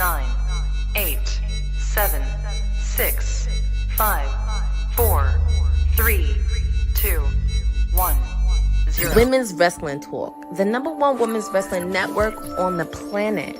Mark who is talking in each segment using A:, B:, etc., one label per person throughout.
A: 9, 8, 7, 6, 5, 4, 3, 2, 1, 0.
B: Women's Wrestling Talk, the #1 women's wrestling network on the planet.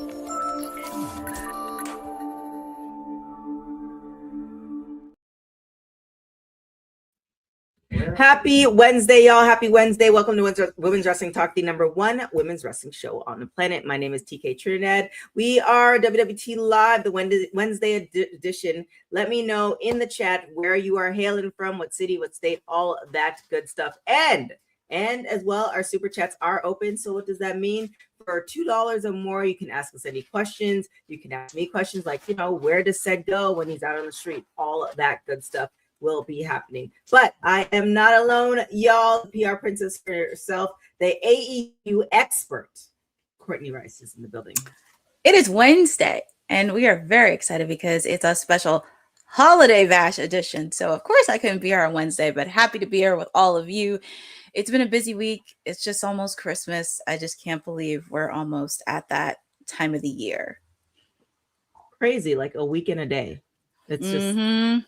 C: Happy Wednesday, y'all. Happy Wednesday. Welcome to Women's Wrestling Talk, the #1 women's wrestling show on the planet. My name is TK Trinidad. We are WWT Live, the Wednesday edition. Let me know in the chat where you are hailing from, what city, what state, all that good stuff. And as well, our super chats are open. So what does that mean? For $2 or more, you can ask us any questions. You can ask me questions like, where does Ced go when he's out on the street? All of that good stuff will be happening. But I am not alone, y'all. The PR princess for herself, the AEW expert, Courtney Rice, is in the building.
D: It is Wednesday, and we are very excited because it's a special holiday bash edition. So, of course, I couldn't be here on Wednesday, but happy to be here with all of you. It's been a busy week. It's just almost Christmas. I just can't believe we're almost at that time of the year.
C: Crazy, like a week and a day. It's just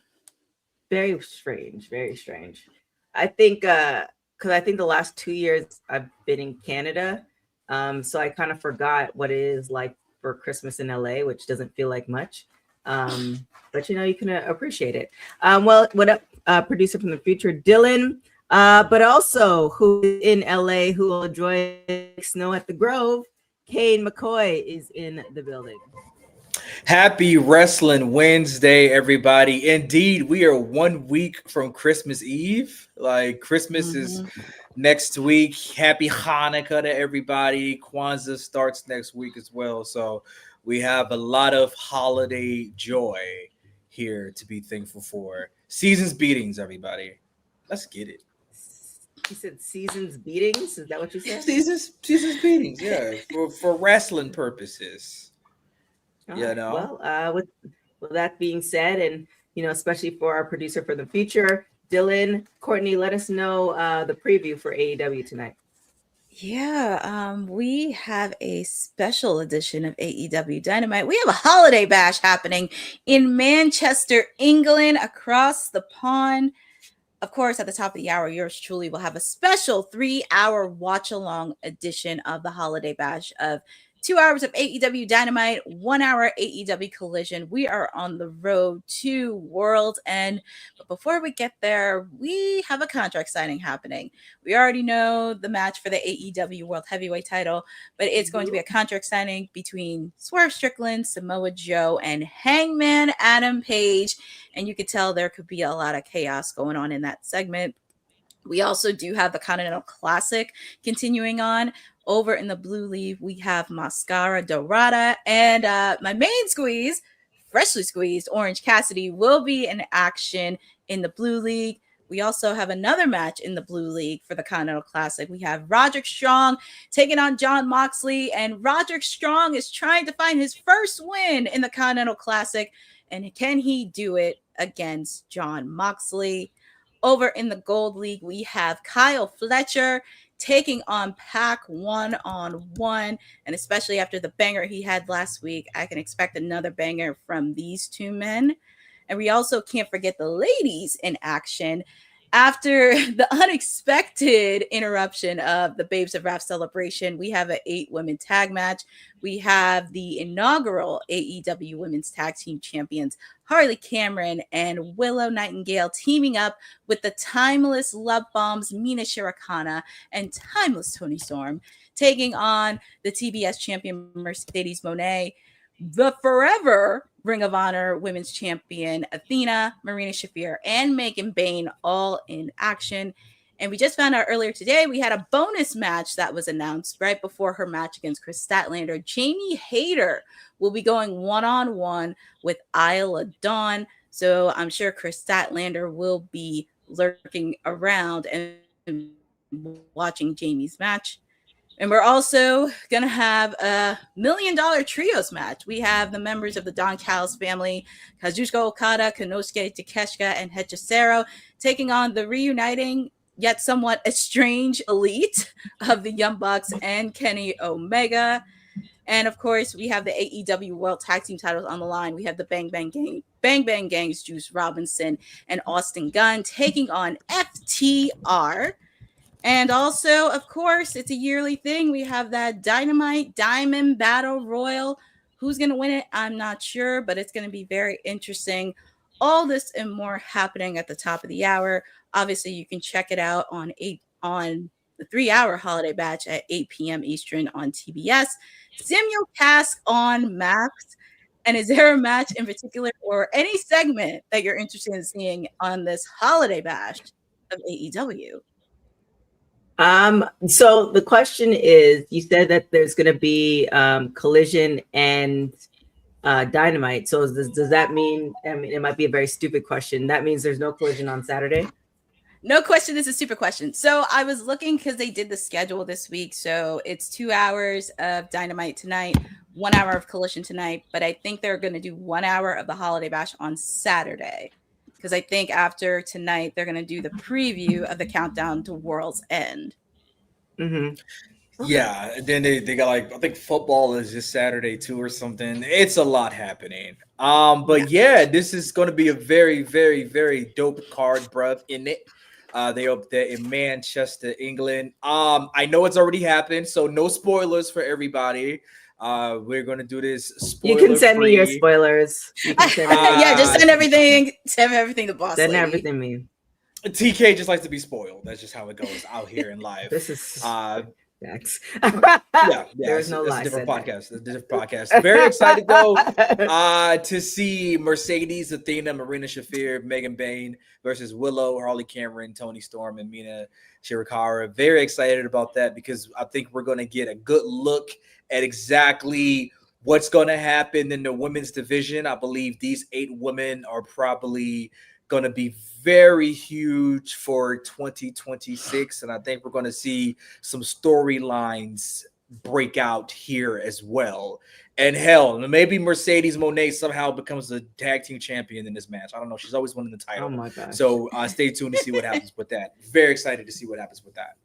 C: very strange, very strange. I think because I think the last 2 years I've been in Canada, so I kind of forgot what it is like for Christmas in LA, which doesn't feel like much. But you can appreciate it. Well, what up, producer from the future, Dylan, but also who is in LA, who will enjoy snow at the Grove, Kane McCoy is in the building.
E: Happy Wrestling Wednesday, everybody. Indeed, we are 1 week from Christmas Eve. Like, Christmas is next week. Happy Hanukkah to everybody. Kwanzaa starts next week as well. So we have a lot of holiday joy here to be thankful for. Seasons beatings, everybody. Let's get it.
C: You said seasons beatings? Is that what you said?
E: Seasons beatings, yeah. for wrestling purposes.
C: Well, with that being said, and especially for our producer for the future, Dylan, Courtney, let us know the preview for AEW tonight.
D: Yeah, we have a special edition of AEW Dynamite. We have a holiday bash happening in Manchester, England, across the pond. Of course, at the top of the hour, yours truly will have a special 3-hour watch-along edition of the holiday bash of 2 hours of AEW Dynamite, 1 hour AEW Collision. We are on the road to World's End. But before we get there, we have a contract signing happening. We already know the match for the AEW World Heavyweight title, but it's going to be a contract signing between Swerve Strickland, Samoa Joe, and Hangman Adam Page. And you could tell there could be a lot of chaos going on in that segment. We also do have the Continental Classic continuing on. Over in the Blue League, we have Mascara Dorada, and my main squeeze, freshly squeezed Orange Cassidy, will be in action in the Blue League. We also have another match in the Blue League for the Continental Classic. We have Roderick Strong taking on Jon Moxley, and Roderick Strong is trying to find his first win in the Continental Classic, and can he do it against Jon Moxley? Over in the Gold League, we have Kyle Fletcher taking on Pac one-on-one, and especially after the banger he had last week, I can expect another banger from these two men. And we also can't forget the ladies in action. After the unexpected interruption of the Babes of Wrath celebration, we have an 8-women tag match. We have the inaugural AEW Women's Tag Team Champions, Harley Cameron and Willow Nightingale, teaming up with the timeless Love Bombs, Mina Shirakawa, and timeless Toni Storm, taking on the TBS champion, Mercedes Moné, the forever Ring of Honor Women's Champion, Athena, Marina Shafir, and Megan Bayne, all in action. And we just found out earlier today, we had a bonus match that was announced right before her match against Chris Statlander. Jamie Hayter will be going one-on-one with Isla Dawn. So I'm sure Chris Statlander will be lurking around and watching Jamie's match. And we're also going to have a $1 Million Trios match. We have the members of the Don Callis family, Kazuchika Okada, Konosuke Takeshita, and Hechicero, taking on the reuniting yet somewhat estranged elite of the Young Bucks and Kenny Omega. And of course, we have the AEW World Tag Team titles on the line. We have the Bang Bang Gang's Juice Robinson and Austin Gunn taking on FTR. And also, of course, it's a yearly thing. We have that Dynamite Diamond Battle Royal. Who's going to win it? I'm not sure, but it's going to be very interesting. All this and more happening at the top of the hour. Obviously, you can check it out on the 3-hour holiday batch at 8 p.m. Eastern on TBS. Simulcast on Max. And is there a match in particular or any segment that you're interested in seeing on this holiday bash of AEW?
C: So the question is, you said that there's going to be Collision and Dynamite. So does that mean, I mean, it might be a very stupid question. That means there's no Collision on Saturday?
D: No question. This is a super question. So I was looking because they did the schedule this week. So it's 2 hours of Dynamite tonight, 1 hour of Collision tonight. But I think they're going to do 1 hour of the Holiday Bash on Saturday. Because I think after tonight, they're going to do the preview of the countdown to World's End.
C: Mm-hmm.
E: Yeah, and then they got like, I think football is just Saturday too or something. It's a lot happening. But yeah, this is going to be a very, very, very dope card, bruv, in it. They up there in Manchester, England. I know it's already happened, so no spoilers for everybody. We're gonna do this.
C: You can send me your spoilers. You can send
D: yeah, just send everything. Send everything to Boss
C: Send
D: Lady.
C: everything me.
E: TK just likes to be spoiled. That's just how it goes out here in life.
C: This is Max.
E: yeah,
C: There's no
E: it's
C: lie
E: a different
C: said
E: podcast. It's a different podcast. Very excited though to see Mercedes, Athena, Marina Shafir, Megan Bain versus Willow, Harley Cameron, Toni Storm, and Mina Shirakawa. Very excited about that because I think we're going to get a good look at exactly what's going to happen in the women's division. I believe these 8 women are probably going to be very huge for 2026, and I think we're going to see some storylines break out here as well. And hell, maybe Mercedes Moné somehow becomes a tag team champion in this match. I don't know. She's always winning the title.
C: Oh my gosh.
E: So stay tuned to see what happens with that. Very excited to see what happens with that.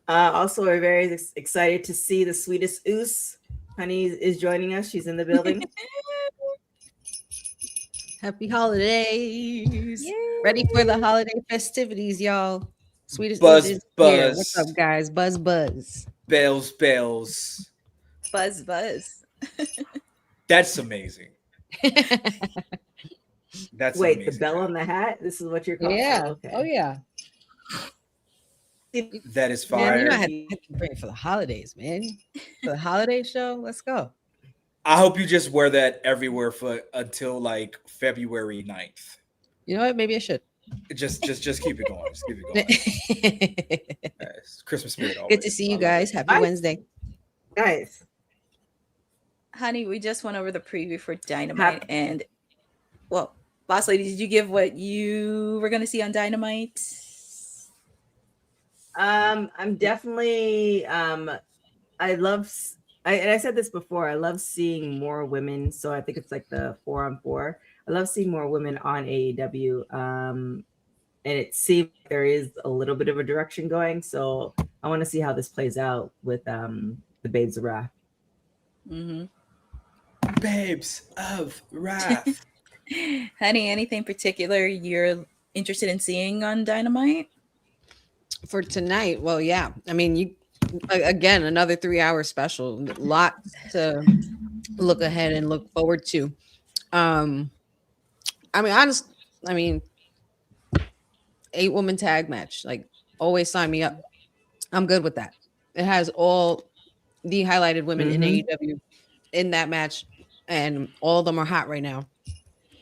C: Also, we're very excited to see the sweetest Oos. Honey is joining us. She's in the building.
F: Happy holidays.
D: Yay.
F: Ready for the holiday festivities, y'all. Sweetest
E: Buzz,
F: Oos is
E: buzz.
F: here. What's up, guys? Buzz, buzz.
E: Bells, bells.
D: Buzz.
E: That's amazing. That's
C: Wait,
E: amazing.
C: the bell on the hat? This is what you're calling?
F: Yeah.
C: Oh, okay.
F: Oh, yeah.
E: That is
F: Man,
E: fire.
F: you know I had to bring for the holidays, man. For the holiday show, let's go.
E: I hope you just wear that everywhere for until like February 9th.
F: You know what? Maybe I should.
E: Just keep it going. Just keep it going. It's Christmas spirit.
F: Good to see you guys. Happy
C: Bye.
F: Wednesday.
C: Guys,
D: Honey, we just went over the preview for Dynamite. And, well, Boss Lady, did you give what you were going to see on Dynamite?
C: I'm definitely and I said this before, I love seeing more women. So I think it's like the 4-on-4. I love seeing more women on AEW. And it seems there is a little bit of a direction going. So I want to see how this plays out with the Babes of Wrath.
D: Mm-hmm.
E: Babes of Wrath.
D: Honey, anything particular you're interested in seeing on Dynamite?
F: For tonight, well, yeah. I mean, you again, another 3-hour special. Lot to look ahead and look forward to. I mean, 8-woman tag match. Like, always sign me up. I'm good with that. It has all the highlighted women in AEW in that match, and all of them are hot right now.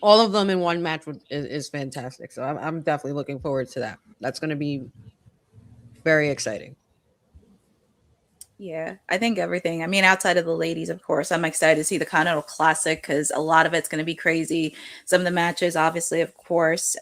F: All of them in one match is fantastic. So I'm definitely looking forward to that. That's going to be very exciting.
D: Yeah, I think everything. I mean, outside of the ladies, of course, I'm excited to see the Continental Classic because a lot of it's going to be crazy. Some of the matches, obviously, of course.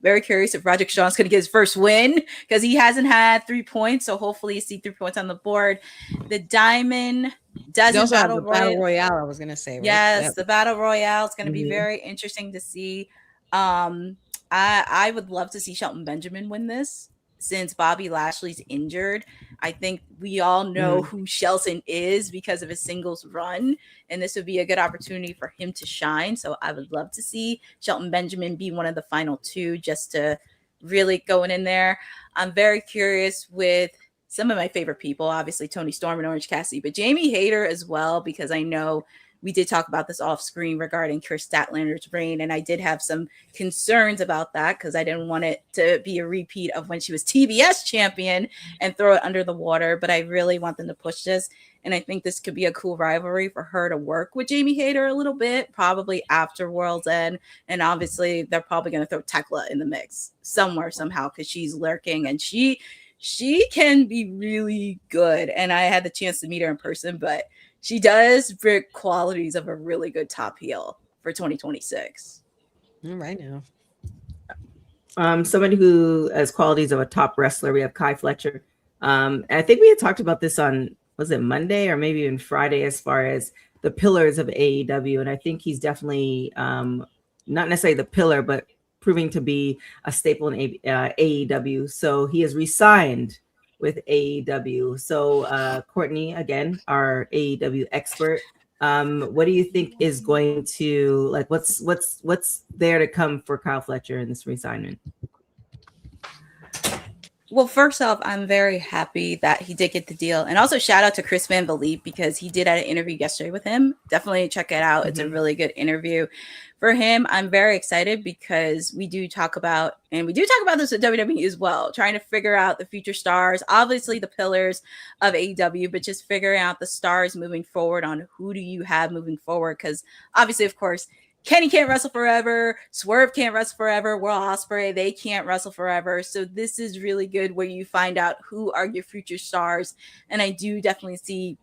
D: Very curious if Roderick Strong's going to get his first win because he hasn't had 3 points. So hopefully you see 3 points on the board. The Diamond Dozen
F: Battle Royale, I was going to say. Right?
D: Yes,
F: Yep.
D: the Battle Royale is going to be very interesting to see. I would love to see Shelton Benjamin win this. since Bobby Lashley's injured. I think we all know who Shelton is because of his singles run, and this would be a good opportunity for him to shine. So I would love to see Shelton Benjamin be one of the final two, just to really going in there. I'm very curious with some of my favorite people, obviously Tony Storm and Orange Cassidy, but Jamie Hayter as well, because I know we did talk about this off screen regarding Chris Statlander's reign, and I did have some concerns about that because I didn't want it to be a repeat of when she was TBS champion and throw it under the water. But I really want them to push this, and I think this could be a cool rivalry for her to work with Jamie Hayter a little bit, probably after World's End. And obviously, they're probably going to throw Tekla in the mix somewhere, somehow, because she's lurking and she can be really good. And I had the chance to meet her in person, but she does bring qualities of a really good top heel for 2026.
F: All right now.
C: Somebody who has qualities of a top wrestler, we have Kai Fletcher. And I think we had talked about this on, was it Monday or maybe even Friday, as far as the pillars of AEW. And I think he's definitely not necessarily the pillar, but proving to be a staple in AEW. So he has re-signed with AEW. So Courtney, again, our AEW expert, what do you think is going to, like, what's there to come for Kyle Fletcher in this reassignment?
D: Well, first off, I'm very happy that he did get the deal. And also shout out to Chris Van Vliet, because he did have an interview yesterday with him. Definitely check it out. It's a really good interview for him. I'm very excited because we do talk about this at WWE as well, trying to figure out the future stars, obviously the pillars of AEW, but just figuring out the stars moving forward on who do you have moving forward. Because obviously, of course, Kenny can't wrestle forever. Swerve can't wrestle forever. World Ospreay, they can't wrestle forever. So this is really good where you find out who are your future stars. And I do definitely see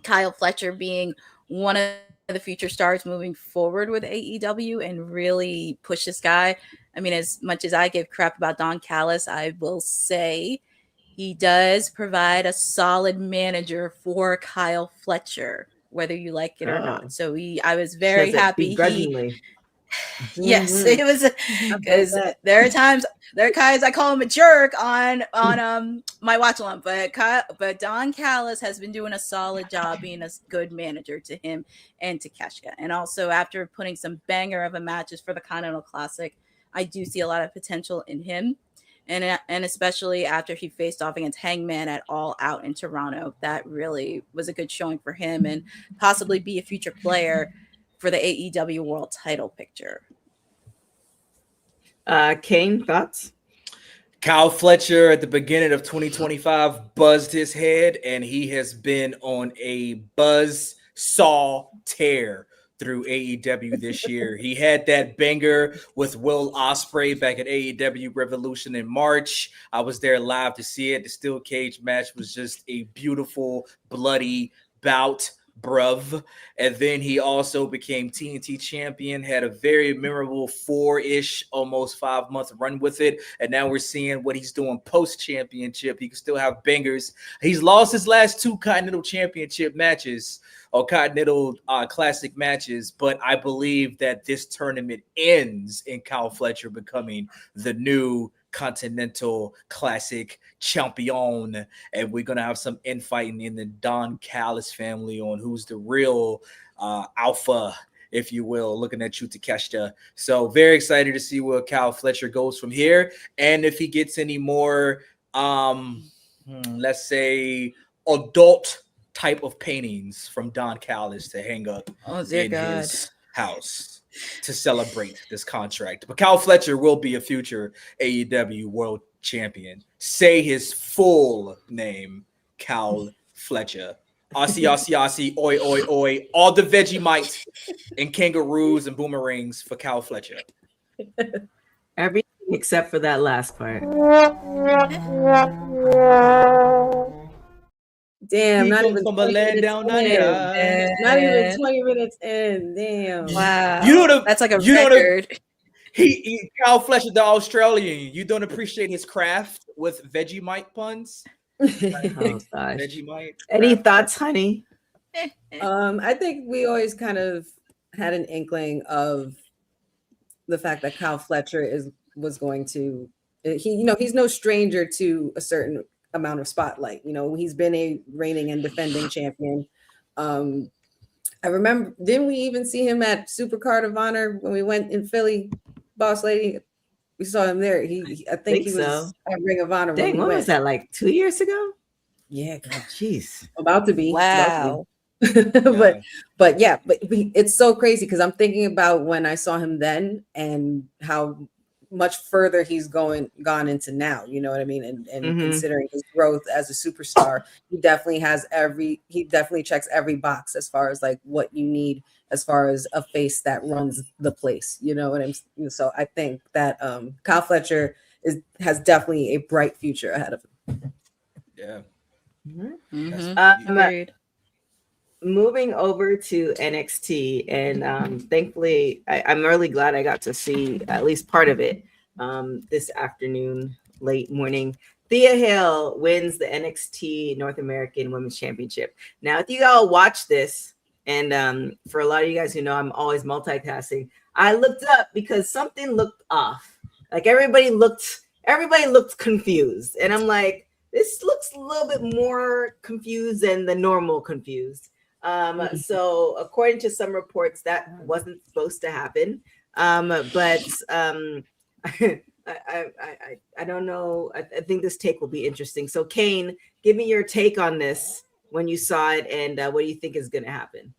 D: Kyle Fletcher being one of the future stars moving forward with AEW and really push this guy. I mean, as much as I give crap about Don Callis, I will say he does provide a solid manager for Kyle Fletcher, whether you like it or not. So I was very happy. Yes, it was, because there are times I call him a jerk on my watch along, but Don Callis has been doing a solid job being a good manager to him and to Keshka. And also after putting some banger of a matches for the Continental Classic, I do see a lot of potential in him. And especially after he faced off against Hangman at All Out in Toronto, that really was a good showing for him and possibly be a future player for the AEW World Title picture.
C: Kane, thoughts?
E: Kyle Fletcher at the beginning of 2025 buzzed his head, and he has been on a buzz saw tear through AEW this year. He had that banger with Will Ospreay back at AEW Revolution in March. I was there live to see it. The steel cage match was just a beautiful, bloody bout, bruv. And then he also became TNT champion, had a very memorable 4-ish, almost 5-month run with it. And now we're seeing what he's doing post-championship. He can still have bangers. He's lost his last 2 Continental Championship matches, or Continental Classic matches, but I believe that this tournament ends in Kyle Fletcher becoming the new Continental Classic champion, and we're gonna have some infighting in the Don Callis family on who's the real alpha, if you will. Looking at you, Takeshita. So very excited to see where Kyle Fletcher goes from here, and if he gets any more, let's say, adult type of paintings from Don Callis to hang up in his house to celebrate this contract. But Kyle Fletcher will be a future AEW World Champion. Say his full name, Kyle Fletcher. Aussie, Aussie, Aussie, oi, oi, oi. All the Vegemite and kangaroos and boomerangs for Kyle Fletcher.
C: Everything except for that last part.
G: Damn, not even,
E: from a land down under.
G: Not even 20 minutes in. Damn.
D: Wow.
E: You know
D: that's like a record.
E: He Kyle Fletcher, the Australian. You don't appreciate his craft with Vegemite puns?
C: Oh, gosh.
E: Vegemite.
C: Any thoughts, honey?
G: I think we always kind of had an inkling of the fact that Kyle Fletcher is he's no stranger to a certain amount of spotlight. He's been a reigning and defending champion. I remember, didn't we even see him at Supercard of Honor when we went in Philly, Boss Lady? We saw him there. I think he was
C: so.
G: at Ring of Honor.
C: Dang, when was that? Like 2 years ago?
G: Yeah, God.
C: Jeez.
G: About to be.
D: Wow.
G: But it's so crazy because I'm thinking about when I saw him then and how much further he's gone into now. You know what I mean? And considering his growth as a superstar, he definitely checks every box as far as like what you need as far as a face that runs the place. You know what I'm saying? So I think that Kyle Fletcher has definitely a bright future ahead of him.
E: Yeah.
D: Agreed.
C: Moving over to NXT, and thankfully, I'm really glad I got to see at least part of it this afternoon, late morning. Thea Hale wins the NXT North American Women's Championship. Now, if you all watch this, and for a lot of you guys who know I'm always multitasking, I looked up because something looked off. Like everybody looked confused, and I'm like, this looks a little bit more confused than the normal confused. So according to some reports, that wasn't supposed to happen. But I don't know. I think this take will be interesting. So Kane, give me your take on this when you saw it, and what do you think is going to happen?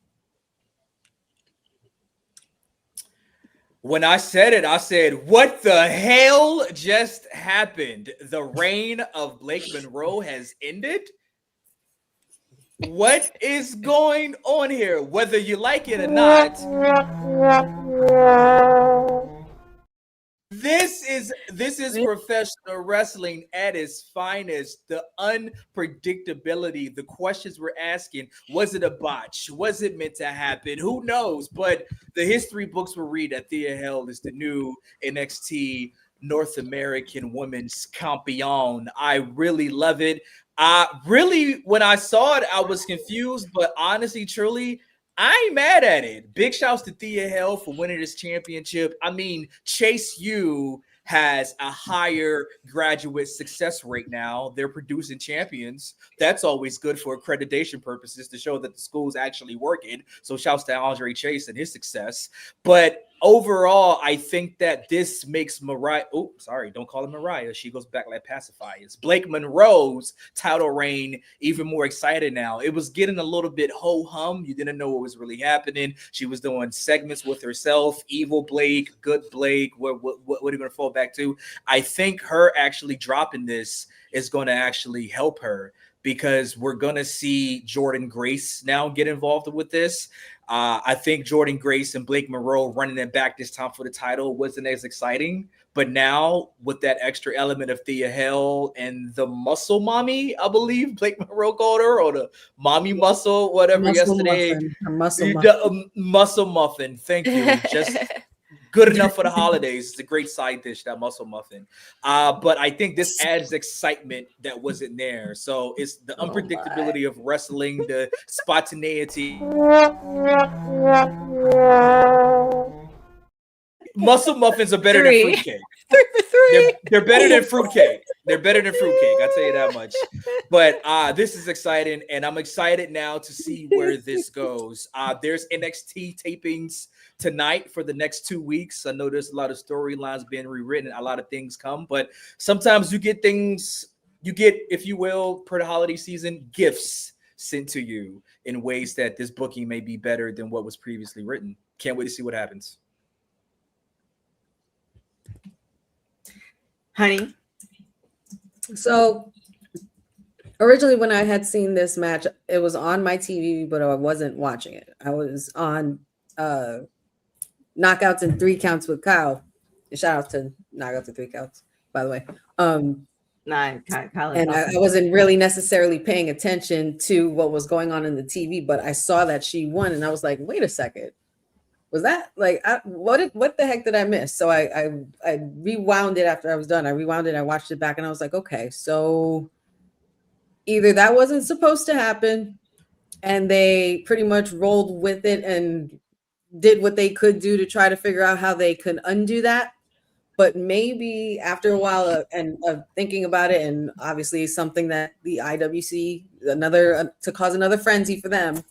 E: When I said it, I said, what the hell just happened? The reign of Blake Monroe has ended? What is going on here? Whether you like it or not, this is professional wrestling at its finest. The unpredictability, the questions we're asking. Was it a botch? Was it meant to happen? Who knows? But the history books will read that Thea Hale is the new NXT North American Women's Champion. I really love it. When I saw it, I was confused, but honestly, truly, I ain't mad at it. Big shouts to Thea Hale for winning this championship. I mean, Chase U has a higher graduate success rate now. They're producing champions. That's always good for accreditation purposes to show that the school's actually working. So shouts to Andre Chase and his success. But overall, I think that this makes Mariah, don't call her Mariah. She goes back like pacifiers. Blake Monroe's title reign even more excited now. It was getting a little bit ho-hum. You didn't know what was really happening. She was doing segments with herself, evil Blake, good Blake. What are you going to fall back to? I think her actually dropping this is going to actually help her because we're going to see Jordan Grace now get involved with this. I think Jordan Grace and Blake Monroe running it back this time for the title wasn't as exciting. But now with that extra element of Thea Hale and the muscle mommy, I believe Blake Monroe called her, or the mommy muscle, whatever yesterday. Muscle muffin. Thank you. Just good enough for the holidays. It's a great side dish, that muscle muffin. But I think this adds excitement that wasn't there. So it's the unpredictability of wrestling, the spontaneity. Muscle muffins are better than fruitcake.
D: 3 for 3.
E: They're better than fruitcake. They're better than fruitcake. I'll tell you that much. But this is exciting, and I'm excited now to see where this goes. There's NXT tapings tonight for the next 2 weeks. I know there's a lot of storylines being rewritten, a lot of things come, but sometimes you get, if you will, per the holiday season, gifts sent to you in ways that this booking may be better than what was previously written. Can't wait to see what happens.
C: Honey?
G: So originally when I had seen this match, it was on my TV, but I wasn't watching it. I was on Knockouts and 3 Counts with Kyle. Shout out to Knockouts and 3 Counts, by the way.
C: Kyle
G: and I wasn't really necessarily paying attention to what was going on in the TV, but I saw that she won, and I was like, wait a second. Was that like what the heck did I miss? So I rewound it after I was done. I rewound it, I watched it back, and I was like, okay, so either that wasn't supposed to happen and they pretty much rolled with it and did what they could do to try to figure out how they could undo that, but maybe after a while and thinking about it, and obviously something that the IWC, to cause another frenzy for them.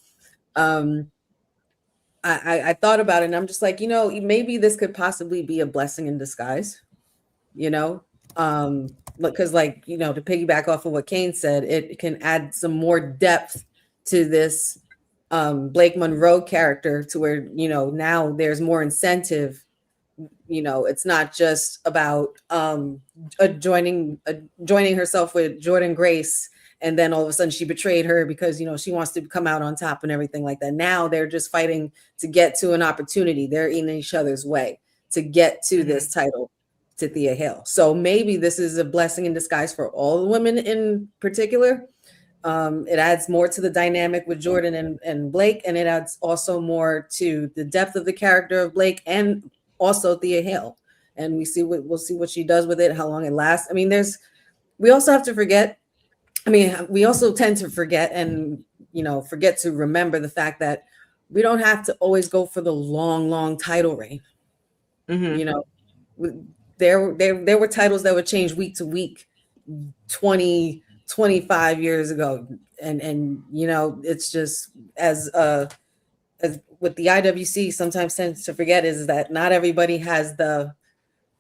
G: I thought about it, and I'm just like, maybe this could possibly be a blessing in disguise, because like, to piggyback off of what Kane said, it can add some more depth to this Blake Monroe character, to where, now there's more incentive. It's not just about joining herself with Jordan Grace, and then all of a sudden she betrayed her because she wants to come out on top and everything like that. Now they're just fighting to get to an opportunity. They're in each other's way to get to this title, to Thea Hale. So maybe this is a blessing in disguise for all the women in particular. It adds more to the dynamic with Jordan and Blake, and it adds also more to the depth of the character of Blake and also Thea Hale. And we'll see what she does with it, how long it lasts. I mean, we also have to forget. I mean, we also tend to forget and, forget to remember the fact that we don't have to always go for the long title reign. There were titles that would change week to week 25 years ago. And it's just as what the IWC sometimes tends to forget is that not everybody has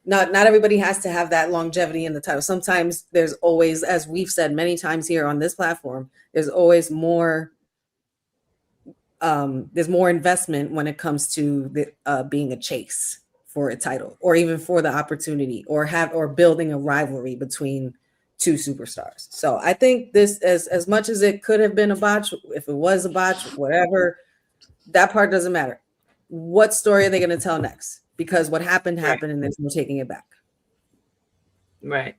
G: not everybody has to have that longevity in the title. Sometimes there's always, as we've said many times here on this platform, there's always more. There's more investment when it comes to being a chase for a title, or even for the opportunity, or building a rivalry between two superstars. So I think this, as much as it could have been a botch, if it was a botch, whatever, that part doesn't matter. What story are they going to tell next? Because what happened, and there's no taking it back.
C: Right.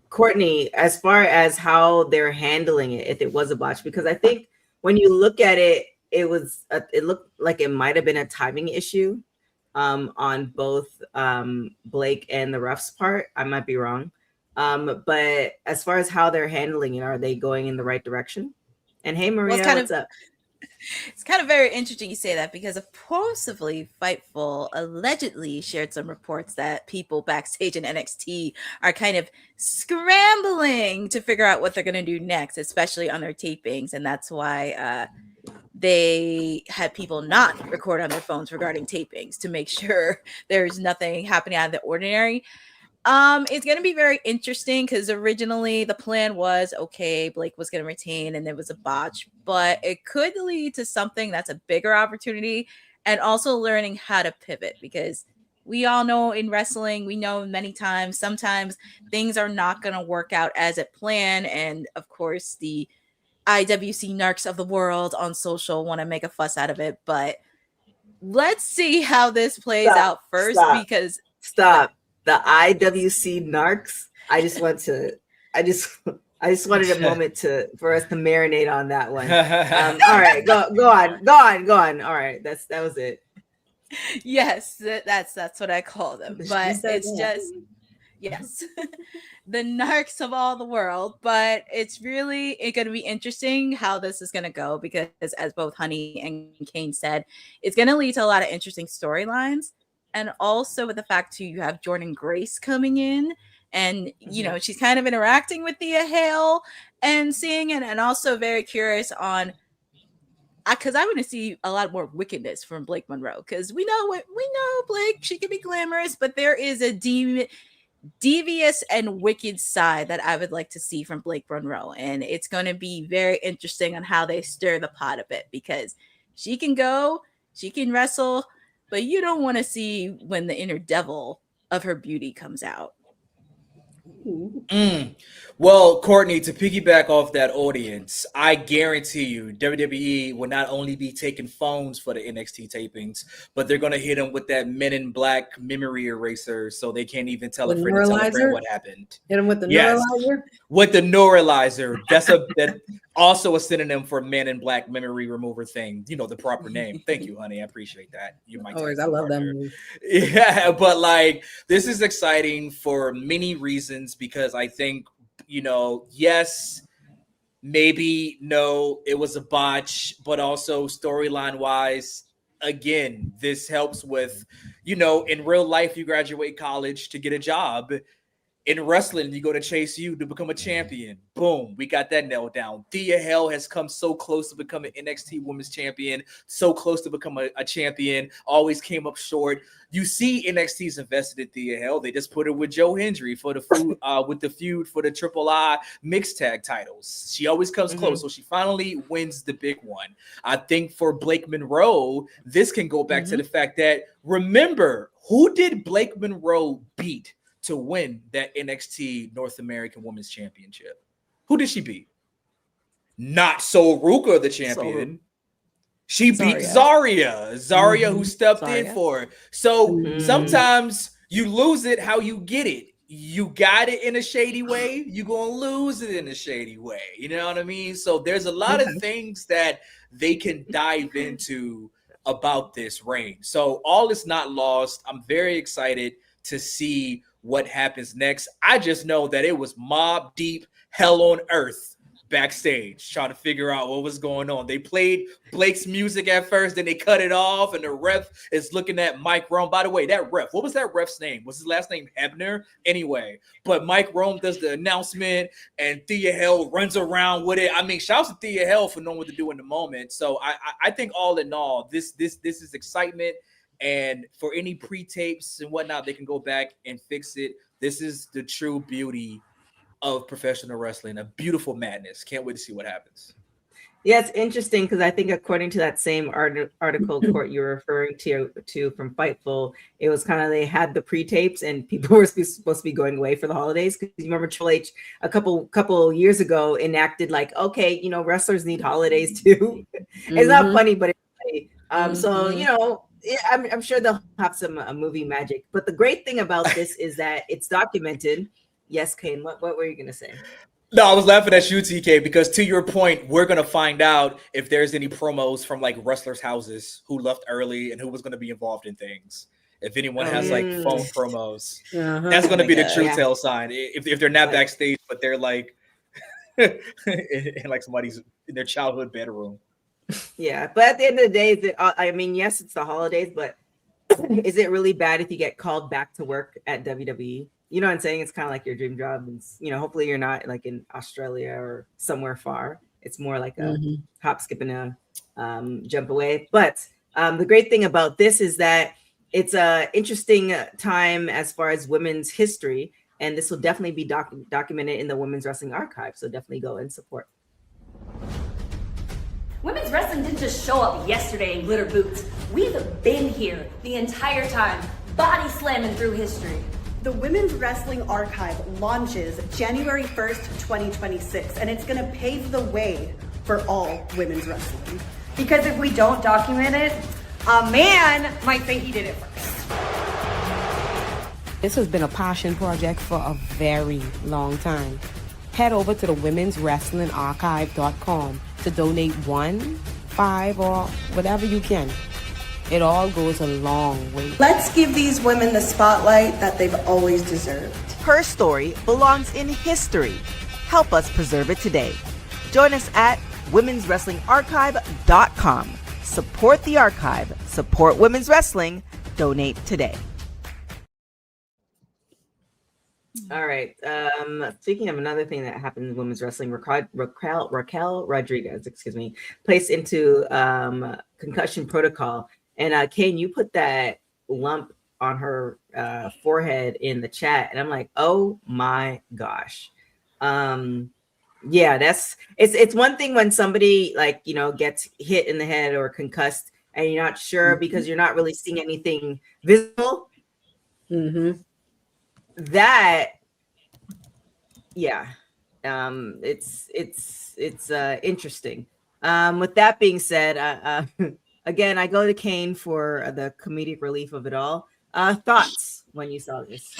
C: Courtney, as far as how they're handling it, if it was a botch, because I think when you look at it, it looked like it might have been a timing issue on both Blake and the ref's part. I might be wrong. But as far as how they're handling it, are they going in the right direction? And hey, Maria, what's up?
D: It's kind of very interesting you say that, because supposedly Fightful allegedly shared some reports that people backstage in NXT are kind of scrambling to figure out what they're going to do next, especially on their tapings. And that's why they had people not record on their phones regarding tapings, to make sure there's nothing happening out of the ordinary. It's going to be very interesting, because originally the plan was, okay, Blake was going to retain and there was a botch, but it could lead to something that's a bigger opportunity, and also learning how to pivot, because we all know in wrestling, we know many times, sometimes things are not going to work out as it planned. And of course, the IWC narcs of the world on social want to make a fuss out of it, but let's see how this plays out first. Because
C: the IWC narcs. I just wanted a moment for us to marinate on that one. All right, go on. All right, that was it.
D: Yes, that's what I call them. But it's just, yes, the narcs of all the world. But it's really going to be interesting how this is going to go, because as both Honey and Kane said, it's going to lead to a lot of interesting storylines. And also with the fact too, you have Jordan Grace coming in, and she's kind of interacting with Thea Hale and seeing it, and also very curious on, because I want to see a lot more wickedness from Blake Monroe, because we know Blake, she can be glamorous, but there is a devious and wicked side that I would like to see from Blake Monroe, and it's going to be very interesting on how they stir the pot a bit, because she can wrestle, but you don't want to see when the inner devil of her beauty comes out.
E: Well, Courtney, to piggyback off that audience, I guarantee you WWE will not only be taking phones for the NXT tapings, but they're going to hit them with that Men in Black memory eraser, so they can't even tell a friend what happened.
G: Hit them with the neuralizer?
E: With the neuralizer. That's also a synonym for Men in Black memory remover thing. The proper name. Thank you, honey. I appreciate that. You might.
G: Always, I love that movie.
E: Yeah, but this is exciting for many reasons, because I think, yes, maybe no, it was a botch, but also storyline wise, again, this helps with, you know, in real life, you graduate college to get a job. In wrestling, you go to Chase U to become a champion. Boom, we got that nailed down. Thea Hale has come so close to becoming NXT Women's Champion, so close to become a champion, always came up short. You see NXT's invested in Thea Hale. They just put her with Joe Hendry for the feud for the Triple I mixed tag titles. She always comes close, so she finally wins the big one. I think for Blake Monroe, this can go back to the fact that, remember, who did Blake Monroe beat to win that NXT North American Women's Championship? Who did she beat? Not Sol Ruka, the champion. She beat Zarya, who stepped in for her. So sometimes you lose it how you get it. You got it in a shady way, you're going to lose it in a shady way. You know what I mean? So there's a lot of things that they can dive into about this reign. So all is not lost. I'm very excited to see what happens next. I just know that it was mob deep hell on earth backstage trying to figure out what was going on. They played Blake's music at first, then they cut it off, and the ref is looking at Mike Rome. By the way, that ref, what was that ref's name? Was his last name Hebner? Anyway, but Mike Rome does the announcement, and Thea Hale runs around with it. I mean, shouts to Thea Hale for knowing what to do in the moment. So I think all in all, this is excitement. And for any pre-tapes and whatnot, they can go back and fix it. This is the true beauty of professional wrestling, a beautiful madness. Can't wait to see what happens.
C: Yeah, it's interesting because I think according to that same article, Court, you're referring to from Fightful, it was kind of, they had the pre-tapes and people were supposed to be going away for the holidays. Because you remember Triple H a couple years ago enacted like, okay, you know, wrestlers need holidays too. It's not funny, but it's funny. So, you know, I'm sure they'll have some movie magic. But the great thing about this is that it's documented. Yes, Kane, what were you going to say?
E: No, I was laughing at you, TK, because to your point, we're going to find out if there's any promos from like wrestlers' houses who left early and who was going to be involved in things. If anyone has like phone promos, that's going to be the true tell sign. If they're not backstage, but they're like in like somebody's in their childhood bedroom.
C: Yeah, but at the end of the day, I mean, yes, it's the holidays, but is it really bad if you get called back to work at WWE? You know what I'm saying? It's kind of like your dream job. And, you know, hopefully you're not like in Australia or somewhere far. It's more like a hop, skip, and a jump away. But the great thing about this is that it's an interesting time as far as women's history. And this will definitely be documented in the Women's Wrestling Archive. So definitely go and support.
H: Women's wrestling didn't just show up yesterday in glitter boots. We've been here the entire time, body slamming through history.
I: The Women's Wrestling Archive launches January 1st, 2026, and it's gonna pave the way for all women's wrestling.
H: Because if we don't document it, a man might say he did it first.
J: This has been a passion project for a very long time. Head over to the womenswrestlingarchive.com to donate 1, 5, or whatever you can. It all goes a long way.
I: Let's give these women the spotlight that they've always deserved.
K: Her story belongs in history. Help us preserve it today. Join us at womenswrestlingarchive.com. Support the archive. Support women's wrestling. Donate today.
C: All right. Speaking of another thing that happened in women's wrestling, Raquel Rodriguez, placed into concussion protocol. And Kane, you put that lump on her forehead in the chat, and I'm like, oh my gosh. Yeah, it's one thing when somebody like, you know, gets hit in the head or concussed, and you're not sure because you're not really seeing anything visible. That, yeah, it's interesting. With that being said, again, I go to Kane for the comedic relief of it all. Thoughts when you saw this?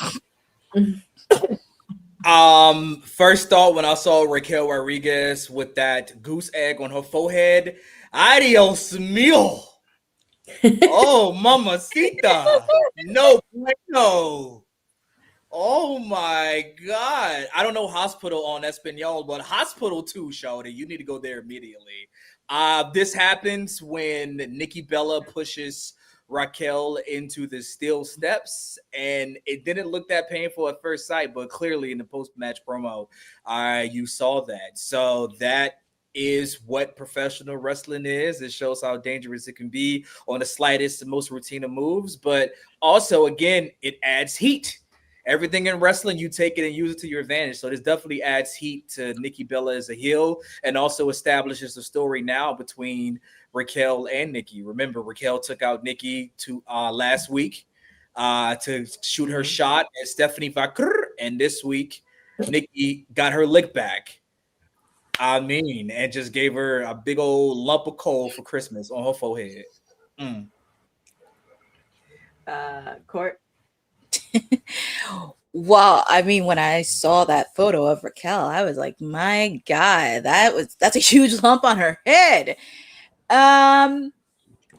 E: First thought when I saw Raquel Rodriguez with that goose egg on her forehead, adios mio. Oh, mamacita. No. Oh my God. I don't know hospital on Espanol, but hospital too, shawty. You need to go there immediately. This happens when Nikki Bella pushes Raquel into the steel steps, and it didn't look that painful at first sight, but clearly in the post-match promo, you saw that. So that is what professional wrestling is. It shows how dangerous it can be on the slightest and most routine of moves, but also, again, it adds heat. Everything in wrestling, you take it and use it to your advantage. So this definitely adds heat to Nikki Bella as a heel, and also establishes the story now between Raquel and Nikki. Remember, Raquel took out Nikki to last week to shoot her shot at Stephanie Vaquer, and this week Nikki got her lick back. And just gave her a big old lump of coal for Christmas on her forehead.
C: Court.
D: Well, I mean, when I saw that photo of Raquel, I was like, my God, that's a huge lump on her head. I'm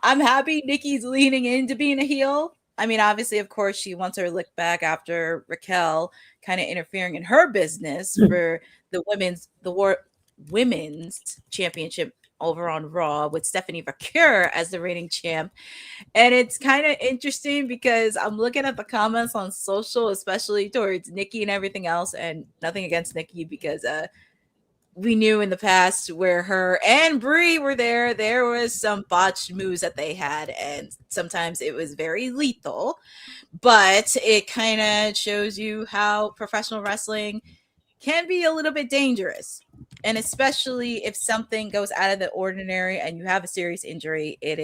D: happy Nikki's leaning into being a heel. I mean, obviously, of course, she wants her lick back after Raquel kind of interfering in her business for the women's championship over on Raw with Stephanie Vaquer as the reigning champ. And it's kind of interesting because I'm looking at the comments on social, especially towards Nikki and everything else, and nothing against Nikki because we knew in the past where her and Brie were there was some botched moves that they had, and sometimes it was very lethal, but it kind of shows you how professional wrestling can be a little bit dangerous. And especially if something goes out of the ordinary and you have a serious injury, it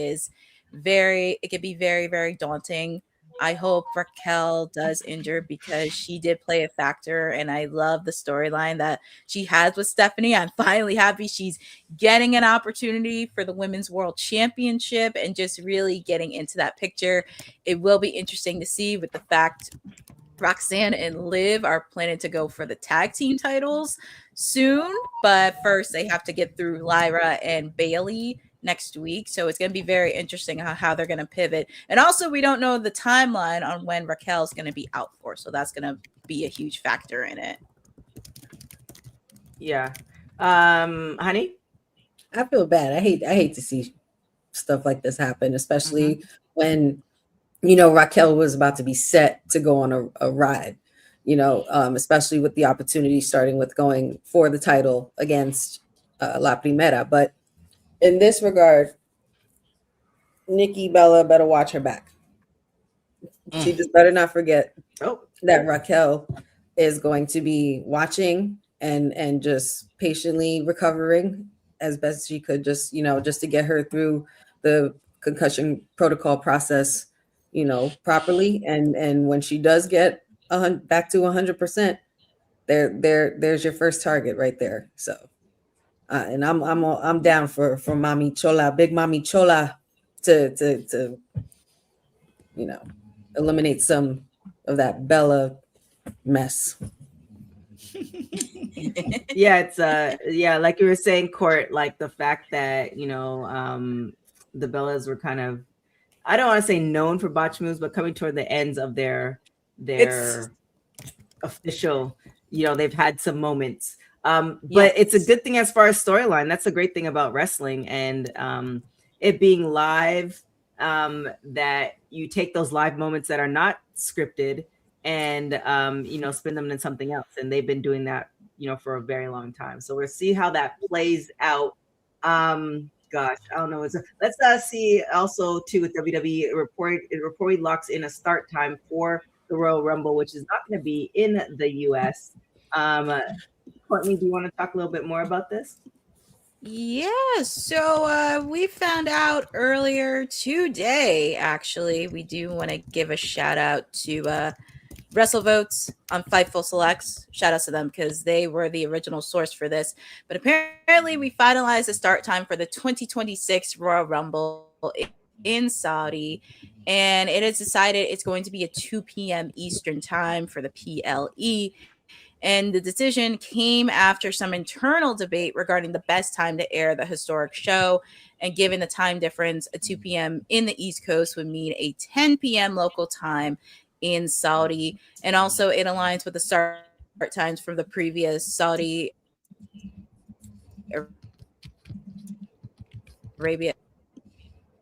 D: can be very, very daunting. I hope Raquel does injure because she did play a factor, and I love the storyline that she has with Stephanie. I'm finally happy she's getting an opportunity for the Women's World Championship and just really getting into that picture. It will be interesting to see with the fact Roxanne and Liv are planning to go for the tag team titles soon, but first they have to get through Lyra and Bailey next week. So it's going to be very interesting how they're going to pivot. And also, we don't know the timeline on when Raquel's going to be out for. So that's going to be a huge factor in it.
C: Yeah. Honey?
G: I feel bad. I hate to see stuff like this happen, especially when, Raquel was about to be set to go on a ride, especially with the opportunity starting with going for the title against La Primera. But in this regard, Nikki Bella better watch her back. She just better not forget that Raquel is going to be watching and just patiently recovering as best she could, just to get her through the concussion protocol process, properly. And when she does get back to 100%, there's your first target right there. So, and I'm down for Mommy Chola, Big Mommy Chola, to eliminate some of that Bella mess.
C: Yeah, it's like you were saying, Court, like the fact that the Bellas were kind of, I don't want to say known for botch moves, but coming toward the ends of their official, they've had some moments. But it's a good thing as far as storyline. That's a great thing about wrestling, and it being live, that you take those live moments that are not scripted and spin them in something else. And they've been doing that, for a very long time. So we'll see how that plays out. Gosh, I don't know. Let's see also too with WWE. It reportedly locks in a start time for the Royal Rumble, which is not going to be in the US. Courtney, do you want to talk a little bit more about this?
D: Yeah, so we found out earlier today, actually. We do want to give a shout out to WrestleVotes on Fightful Selects. Shout out to them because they were the original source for this. But apparently we finalized the start time for the 2026 Royal Rumble in Saudi. And it is decided it's going to be at 2 p.m. Eastern time for the PLE. And the decision came after some internal debate regarding the best time to air the historic show. And given the time difference, a 2 p.m. in the East Coast would mean a 10 p.m. local time in Saudi. And also it aligns with the start times from the previous Saudi Arabia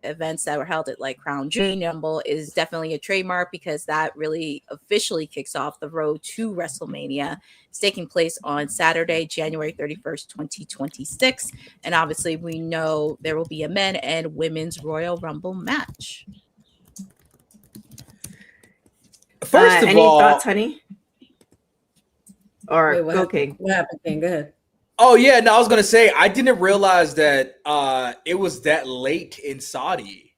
D: events that were held at like Crown Jewel Rumble is definitely a trademark, because that really officially kicks off the road to WrestleMania. It's taking place on Saturday, January 31st, 2026. And obviously we know there will be a men and women's Royal Rumble match.
E: First of
C: any
E: all,
C: thoughts, honey? Or
G: Wait,
C: okay.
G: What happened, King? Go ahead.
E: oh yeah, no, I was gonna say I didn't realize that it was that late in Saudi.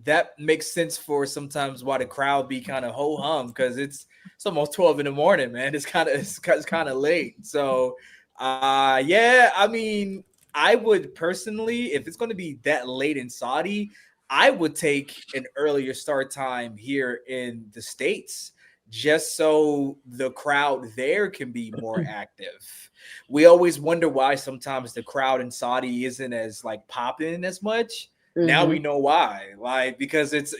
E: That makes sense for sometimes why the crowd be kind of ho hum, because it's almost 12 in the morning, man. It's kind of late. So yeah, I mean, I would personally, if it's going to be that late in Saudi, I would take an earlier start time here in the States, just so the crowd there can be more active. We always wonder why sometimes the crowd in Saudi isn't as like popping as much. Now we know why. Like, because it's,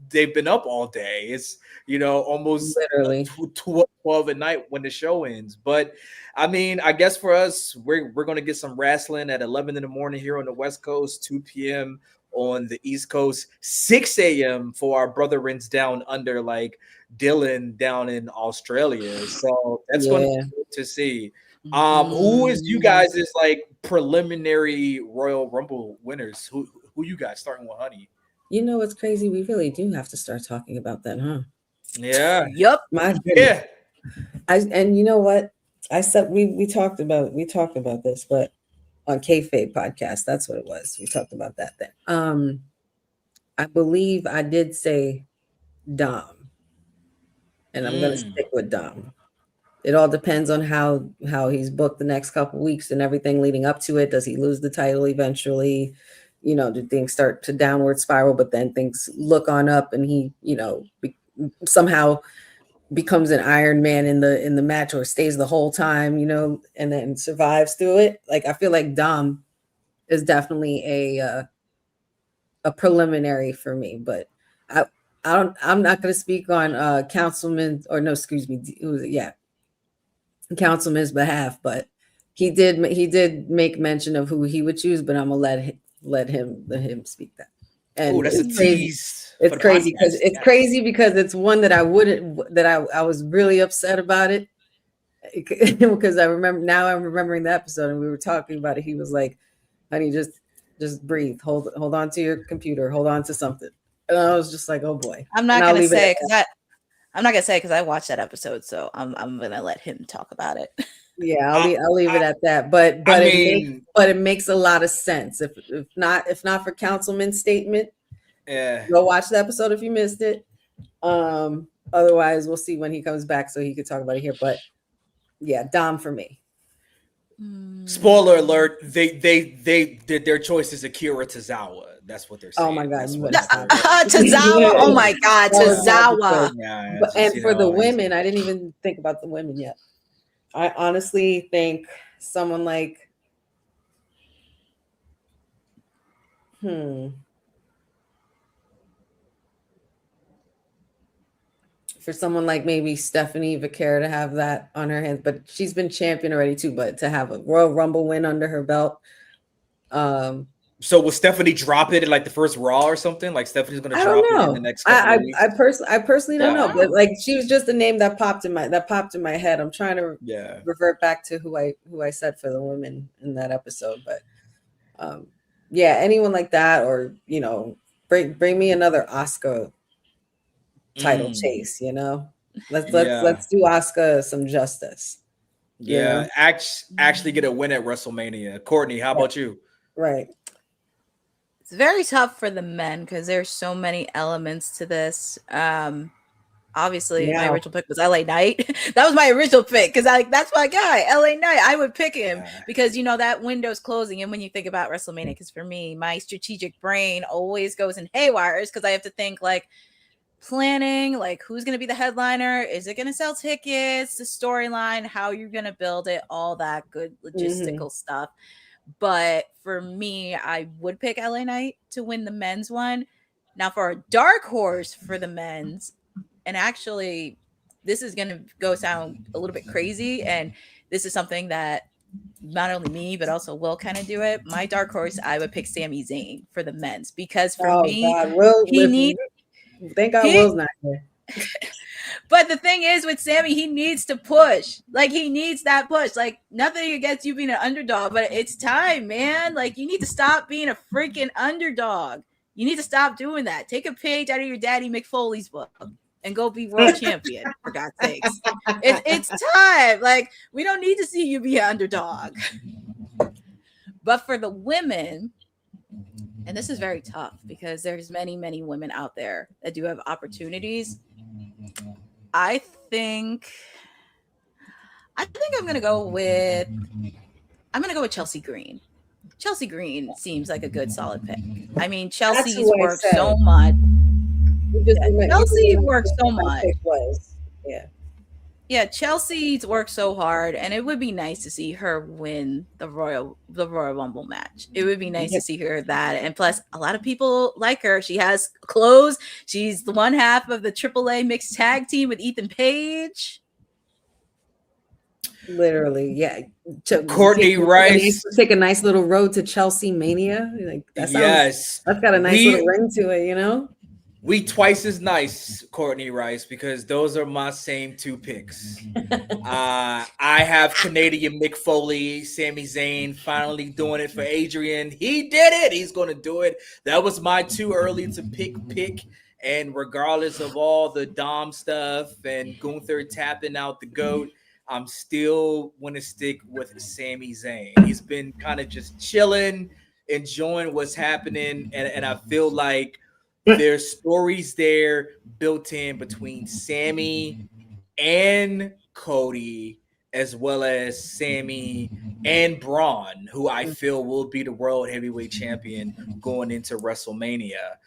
E: they've been up all day. It's, almost
G: Literally
E: 12 at night when the show ends. But I mean, I guess for us, we're going to get some wrestling at 11 in the morning here on the West Coast, 2 p.m. on the East Coast, 6 a.m. for our brethrens down under, like Dylan down in Australia. So that's going to be good to see. Who is you guys is like preliminary Royal Rumble winners? Who you guys, starting with Honey?
G: You know what's crazy? We really do have to start talking about that, huh?
E: Yeah.
D: Yep.
G: My goodness.
E: Yeah.
G: And you know what? I said we talked about this, but on Kayfabe podcast, that's what it was. We talked about that thing. I believe I did say Dom, and I'm gonna stick with Dom. It all depends on how he's booked the next couple weeks and everything leading up to it. Does he lose the title eventually? Do things start to downward spiral, but then things look on up and he, somehow becomes an Iron Man in the match, or stays the whole time, and then survives through it. Like, I feel like Dom is definitely a preliminary for me, but I'm not going to speak on Councilman's Councilman's behalf, but he did make mention of who he would choose, but I'm gonna let him speak that. And
E: that's a tease.
G: It's crazy because it's one that I was really upset about it, because I'm remembering the episode and we were talking about it. He was like, honey, just breathe, hold on to your computer, hold on to something. And I was just like, oh boy.
D: I'm not gonna say because I watched that episode, so I'm gonna let him talk about it.
G: Yeah, I'll leave it at that. But it makes a lot of sense. If not for Councilman's statement, go watch the episode if you missed it. Otherwise, we'll see when he comes back so he could talk about it here. But yeah, Dom for me.
E: Spoiler alert: their choice is Akira Tozawa. That's what they're saying.
G: Oh my god,
D: Tozawa! Oh my god, Tozawa!
G: And for the women, I didn't even think about the women yet. I honestly think someone like for someone like maybe Stephanie Vaquera to have that on her hands, but she's been champion already too. But to have a Royal Rumble win under her belt,
E: so will Stephanie drop it at like the first Raw or something? Like Stephanie's going to drop it in the next couple of weeks?
G: I personally don't know, but like she was just a name that popped in my head. I'm trying to revert back to who I said for the women in that episode, but anyone like that, or bring me another Asuka title chase. Let's do Asuka some justice.
E: Yeah, actually get a win at WrestleMania. Courtney, how about you?
G: Right.
D: It's very tough for the men because there's so many elements to this. Obviously, my original pick was LA Knight. That was my original pick because that's my guy, LA Knight. I would pick him because that window's closing. And when you think about WrestleMania, because for me, my strategic brain always goes in haywires because I have to think like planning, like who's going to be the headliner, is it going to sell tickets, the storyline, how you're going to build it, all that good logistical stuff. But for me, I would pick LA Knight to win the men's one. Now for a dark horse for the men's, and actually this is going to sound a little bit crazy, and this is something that not only me, but also Will kind of do it. My dark horse, I would pick Sami Zayn for the men's, because for me,
G: God, Will,
D: he needs.
G: Thank God Will's not here.
D: But the thing is with Sammy, he needs to push. Like, he needs that push. Like, nothing against you being an underdog, but it's time, man. Like, you need to stop being a freaking underdog. You need to stop doing that. Take a page out of your daddy McFoley's book and go be world champion, for God's sakes. It's time. Like, we don't need to see you be an underdog. But for the women, and this is very tough because there's many, many women out there that do have opportunities. I think I'm gonna go with Chelsea Green. Chelsea Green seems like a good solid pick. I mean, Chelsea's worked so much. Chelsea worked so much. Yeah, Chelsea's worked so hard, and it would be nice to see her win the Royal Rumble match. It would be nice to see her that, and plus, a lot of people like her. She has clothes. She's the one half of the AAA mixed tag team with Ethan Page.
G: Literally, yeah.
E: Courtney Rice,
G: take a nice little road to Chelsea Mania. Like that sounds, that's got a nice little ring to it, you know.
E: We twice as nice, Courtney Rice, because those are my same two picks. I have Canadian Mick Foley, Sami Zayn finally doing it for Adrian. He did it. He's going to do it. That was my too early to pick. And regardless of all the Dom stuff and Gunther tapping out the GOAT, I'm still going to stick with Sami Zayn. He's been kind of just chilling, enjoying what's happening. And I feel like there's stories there built in between Sammy and Cody, as well as Sammy and Braun, who I feel will be the world heavyweight champion going into WrestleMania.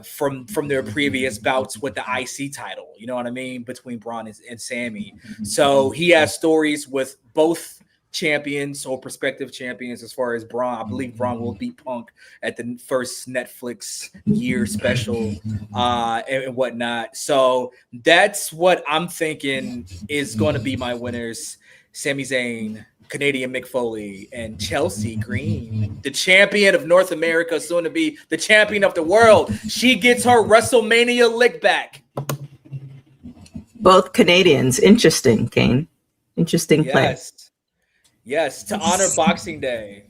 E: From their previous bouts with the IC title, you know what I mean, between Braun and Sammy. So he has stories with both champions or prospective champions. As far as Braun, I believe Braun will beat Punk at the first Netflix year special and whatnot. So that's what I'm thinking is going to be my winners: Sami Zayn, Canadian Mick Foley, and Chelsea Green, the champion of North America, soon to be the champion of the world. She gets her WrestleMania lick back.
C: Both Canadians. Interesting, Kane. Interesting play.
E: Yes, to honor Boxing Day.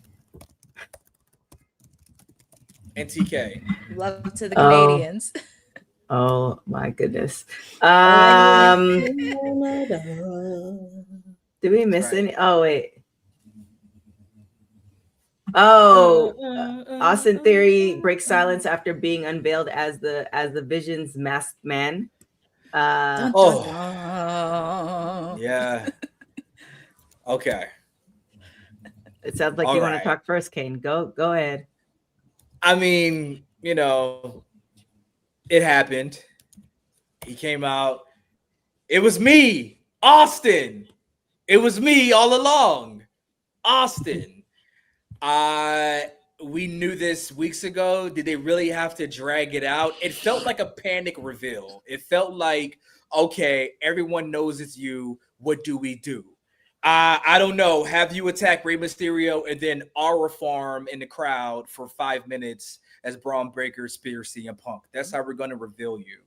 E: And TK.
D: Love to the Canadians.
C: Oh my goodness. Did we miss any? Oh, wait. Oh, Austin Theory breaks silence after being unveiled as the Vision's masked man.
E: Yeah. Okay.
C: It sounds like you want to talk first, Kane. Go ahead.
E: I mean, you know, it happened. He came out. It was me, Austin. It was me all along, Austin. We knew this weeks ago. Did they really have to drag it out? It felt like a panic reveal. It felt like, okay, everyone knows it's you. What do we do? I don't know. Have you attack Rey Mysterio and then aura farm in the crowd for 5 minutes as Braun Breaker spears CM Punk? That's how we're going to reveal you.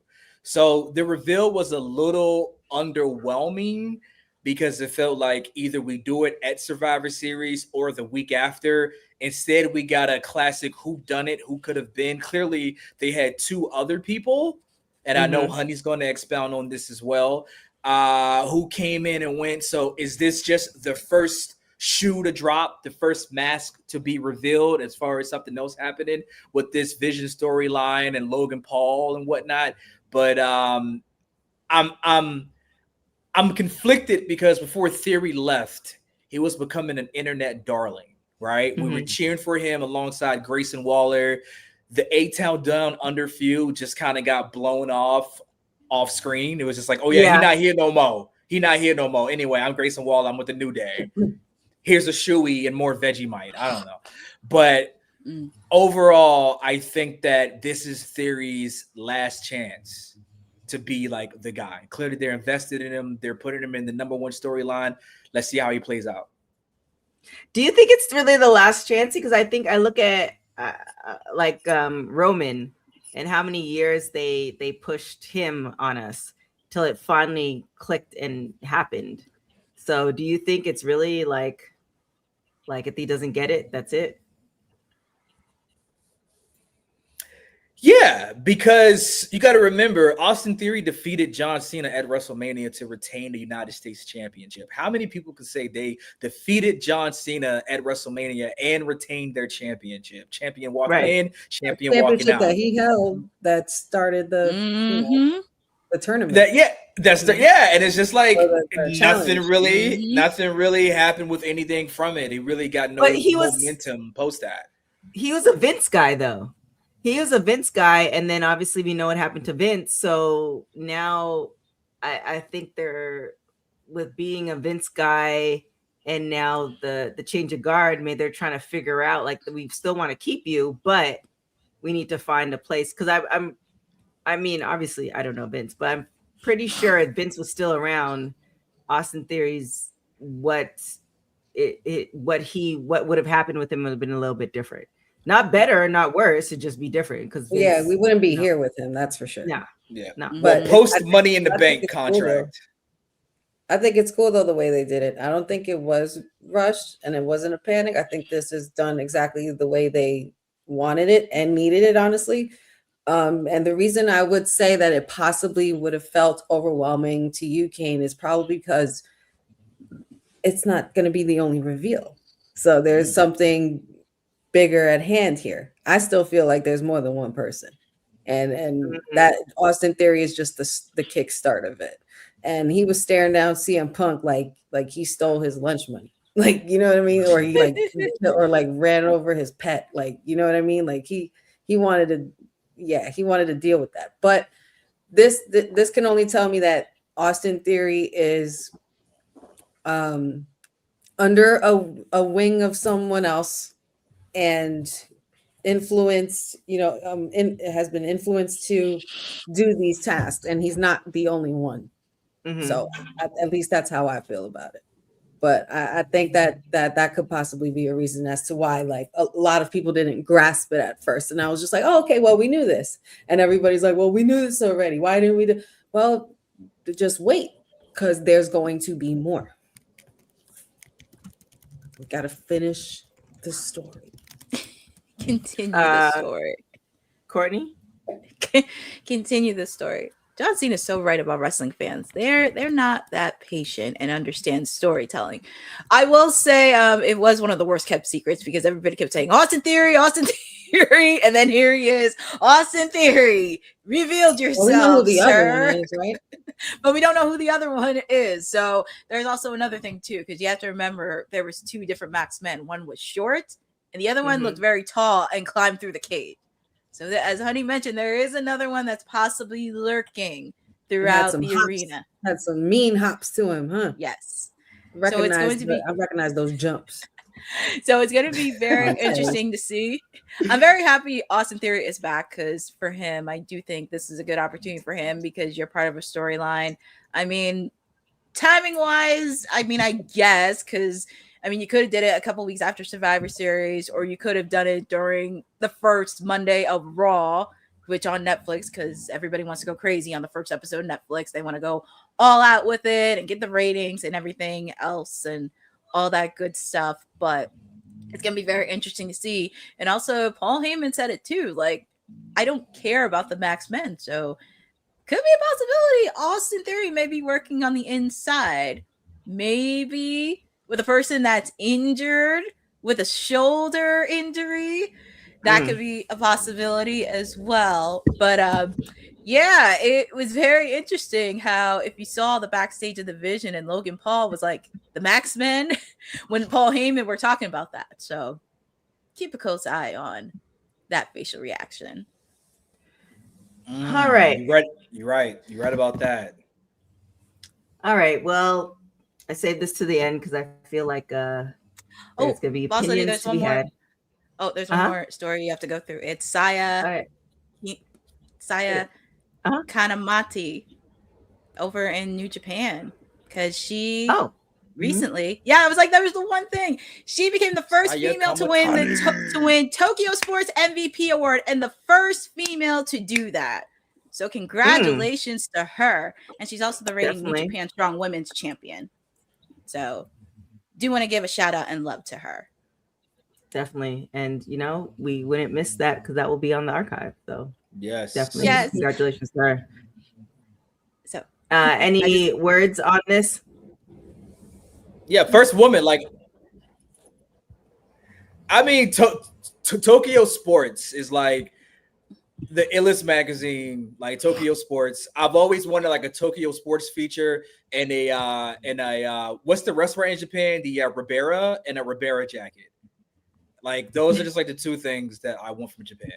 E: So the reveal was a little underwhelming because it felt like either we do it at Survivor Series or the week after. Instead, we got a classic whodunit, who could have been. Clearly, they had two other people, and I know Honey's going to expound on this as well, who came in and went. So is this just the first shoe to drop, the first mask to be revealed as far as something else happening with this Vision storyline and Logan Paul and whatnot? But I'm conflicted because before Theory left, he was becoming an internet darling, right? We were cheering for him alongside Grayson Waller. The A-Town Down Under feud just kind of got blown off screen. It was just like, oh yeah, he's not here no more. He not here no more. Anyway, I'm Grayson Waller. I'm with the New Day. Here's a shoey and more Vegemite. I don't know. But overall, I think that this is Theory's last chance to be like the guy. Clearly, they're invested in him. They're putting him in the #1 storyline. Let's see how he plays out.
C: Do you think it's really the last chance? Because I think I look at Roman and how many years they pushed him on us till it finally clicked and happened. So do you think it's really like if he doesn't get it, that's it?
E: Yeah, because you got to remember, Austin Theory defeated John Cena at WrestleMania to retain the United States Championship. How many people could say they defeated John Cena at WrestleMania and retained their championship? Champion walking in, champion walking out.
G: That he held that started the the tournament.
E: And it's just like nothing
G: challenge.
E: really happened with anything from it. He really got no momentum post that.
C: He was a Vince guy though. He was a Vince guy, and then obviously we know what happened to Vince. So now I think they're with being a Vince guy, and now the change of guard, maybe they're trying to figure out like we still want to keep you, but we need to find a place. Because I mean, obviously I don't know Vince, but I'm pretty sure if Vince was still around, Austin Theory's what would have happened with him would have been a little bit different. Not better, not worse. It'd just be different because
G: we wouldn't be here with him. That's for sure.
E: Yeah.
C: No.
E: But post Money in the Bank contract.
G: Cool, I think it's cool though the way they did it. I don't think it was rushed and it wasn't a panic. I think this is done exactly the way they wanted it and needed it, honestly. And the reason I would say that it possibly would have felt overwhelming to you, Kane, is probably because it's not going to be the only reveal. So there's something bigger at hand here. I still feel like there's more than one person, and that Austin Theory is just the kickstart of it. And he was staring down CM Punk like he stole his lunch money, like, you know what I mean, or he like ran over his pet, like, you know what I mean, like he wanted to deal with that. But this can only tell me that Austin Theory is under a wing of someone else and influenced, has been influenced to do these tasks, and he's not the only one. So at least that's how I feel about it. But I think that could possibly be a reason as to why like a lot of people didn't grasp it at first. And I was just like, oh, okay, well, we knew this. And everybody's like, well, we knew this already. Why didn't we do? Well, just wait, because there's going to be more. We got to finish the story.
D: Continue the story.
C: Courtney?
D: Continue the story. John Cena is so right about wrestling fans. They're not that patient and understand storytelling. I will say it was one of the worst kept secrets because everybody kept saying Austin Theory, and then here he is, Austin Theory, revealed yourself,
G: we know who the
D: sir.
G: other one is, right?
D: But we don't know who the other one is. So there's also another thing too, because you have to remember there was two different Max Men. One was short, and the other one looked very tall and climbed through the cage. So as Honey mentioned, there is another one that's possibly lurking throughout the arena.
G: Had some mean hops to him, huh?
D: Yes.
G: I recognize those jumps.
D: So it's going to be very interesting to see. I'm very happy Austin Theory is back, because for him, I do think this is a good opportunity for him because you're part of a storyline. I mean, timing wise, I guess, because you could have did it a couple weeks after Survivor Series, or you could have done it during the first Monday of Raw, which on Netflix, because everybody wants to go crazy on the first episode of Netflix. They want to go all out with it and get the ratings and everything else and all that good stuff. But it's going to be very interesting to see. And also, Paul Heyman said it too. Like, I don't care about the Max Men. So could be a possibility. Austin Theory may be working on the inside. Maybe with a person that's injured with a shoulder injury, that could be a possibility as well. But yeah, it was very interesting how if you saw the backstage of the Vision and Logan Paul was like the Max Men when Paul Heyman were talking about that. So keep a close eye on that facial reaction.
C: All right.
E: You're right about that.
C: All right. Well, I saved this to the end because I feel like there's going to be opinions to be had.
D: Oh, there's one more story you have to go through. It's Saya Kanamati over in New Japan, because she recently. Yeah, I was like, that was the one thing. She became the first
E: Saya
D: female to win Tokyo Sports MVP award and the first female to do that. So congratulations to her. And she's also the reigning New Japan Strong Women's Champion. So do want to give a shout out and love to her.
C: Definitely. And we wouldn't miss that because that will be on the archive. So
E: yes,
C: definitely.
D: Yes.
C: Congratulations to her.
D: So
C: any words on this?
E: Yeah, first woman. Like, I mean, Tokyo Sports is like the illest magazine, like Tokyo Sports. I've always wanted like a Tokyo Sports feature and a what's the wrestler in Japan? The Ribera and a Ribera jacket. Like those are just like the two things that I want from Japan: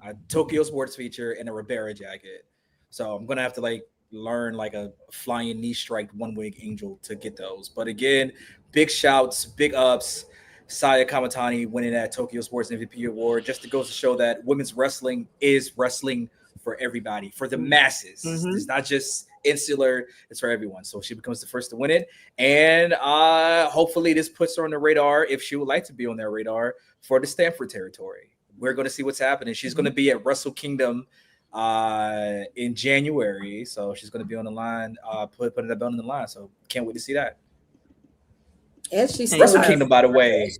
E: a Tokyo Sports feature and a Ribera jacket. So I'm gonna have to like learn like a flying knee strike one wing angel to get those. But again, big shouts, big ups. Saya Kamatani winning that Tokyo Sports MVP award just to goes to show that women's wrestling is wrestling for everybody, for the masses. It's not just insular, it's for everyone. So she becomes the first to win it. And hopefully this puts her on the radar if she would like to be on their radar for the Stanford territory. We're going to see what's happening. She's going to be at Wrestle Kingdom in January. So she's going to be on the line, putting that belt on the line. So can't wait to see that.
G: And she still
E: Wrestle Kingdom, by the way.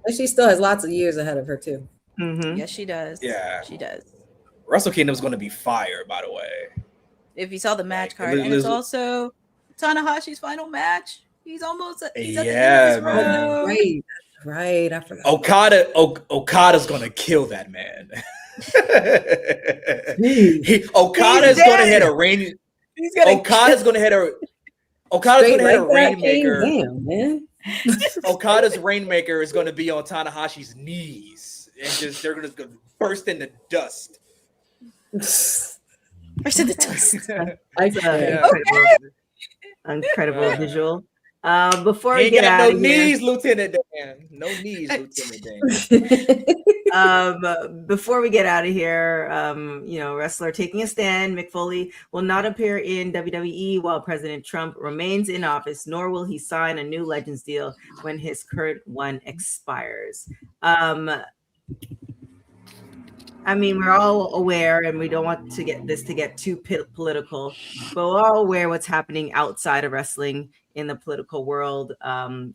G: And she still has lots of years ahead of her too.
D: Yes, she does.
E: Yeah,
D: she does.
E: Wrestle Kingdom is going to be fire, by the way.
D: If you saw the match card, and it's also Tanahashi's final match. He's almost he's at the end of his road.
G: Right. I forgot.
E: Okada's going to kill that man. Okada's going to hit a rain. Okada's going to hit a. Okada's going to hit a rainmaker.
G: Damn, man.
E: Okada's rainmaker is going to be on Tanahashi's knees, and just they're going to burst into dust.
D: Burst into dust.
C: Incredible visual. Before we
E: get out of here, Lieutenant Dan. No knees, Lieutenant Dan.
C: Before we get out of here, wrestler taking a stand, Mick Foley will not appear in WWE while President Trump remains in office, nor will he sign a new Legends deal when his current one expires. I mean, we're all aware, and we don't want to get too political, but we're all aware what's happening outside of wrestling in the political world.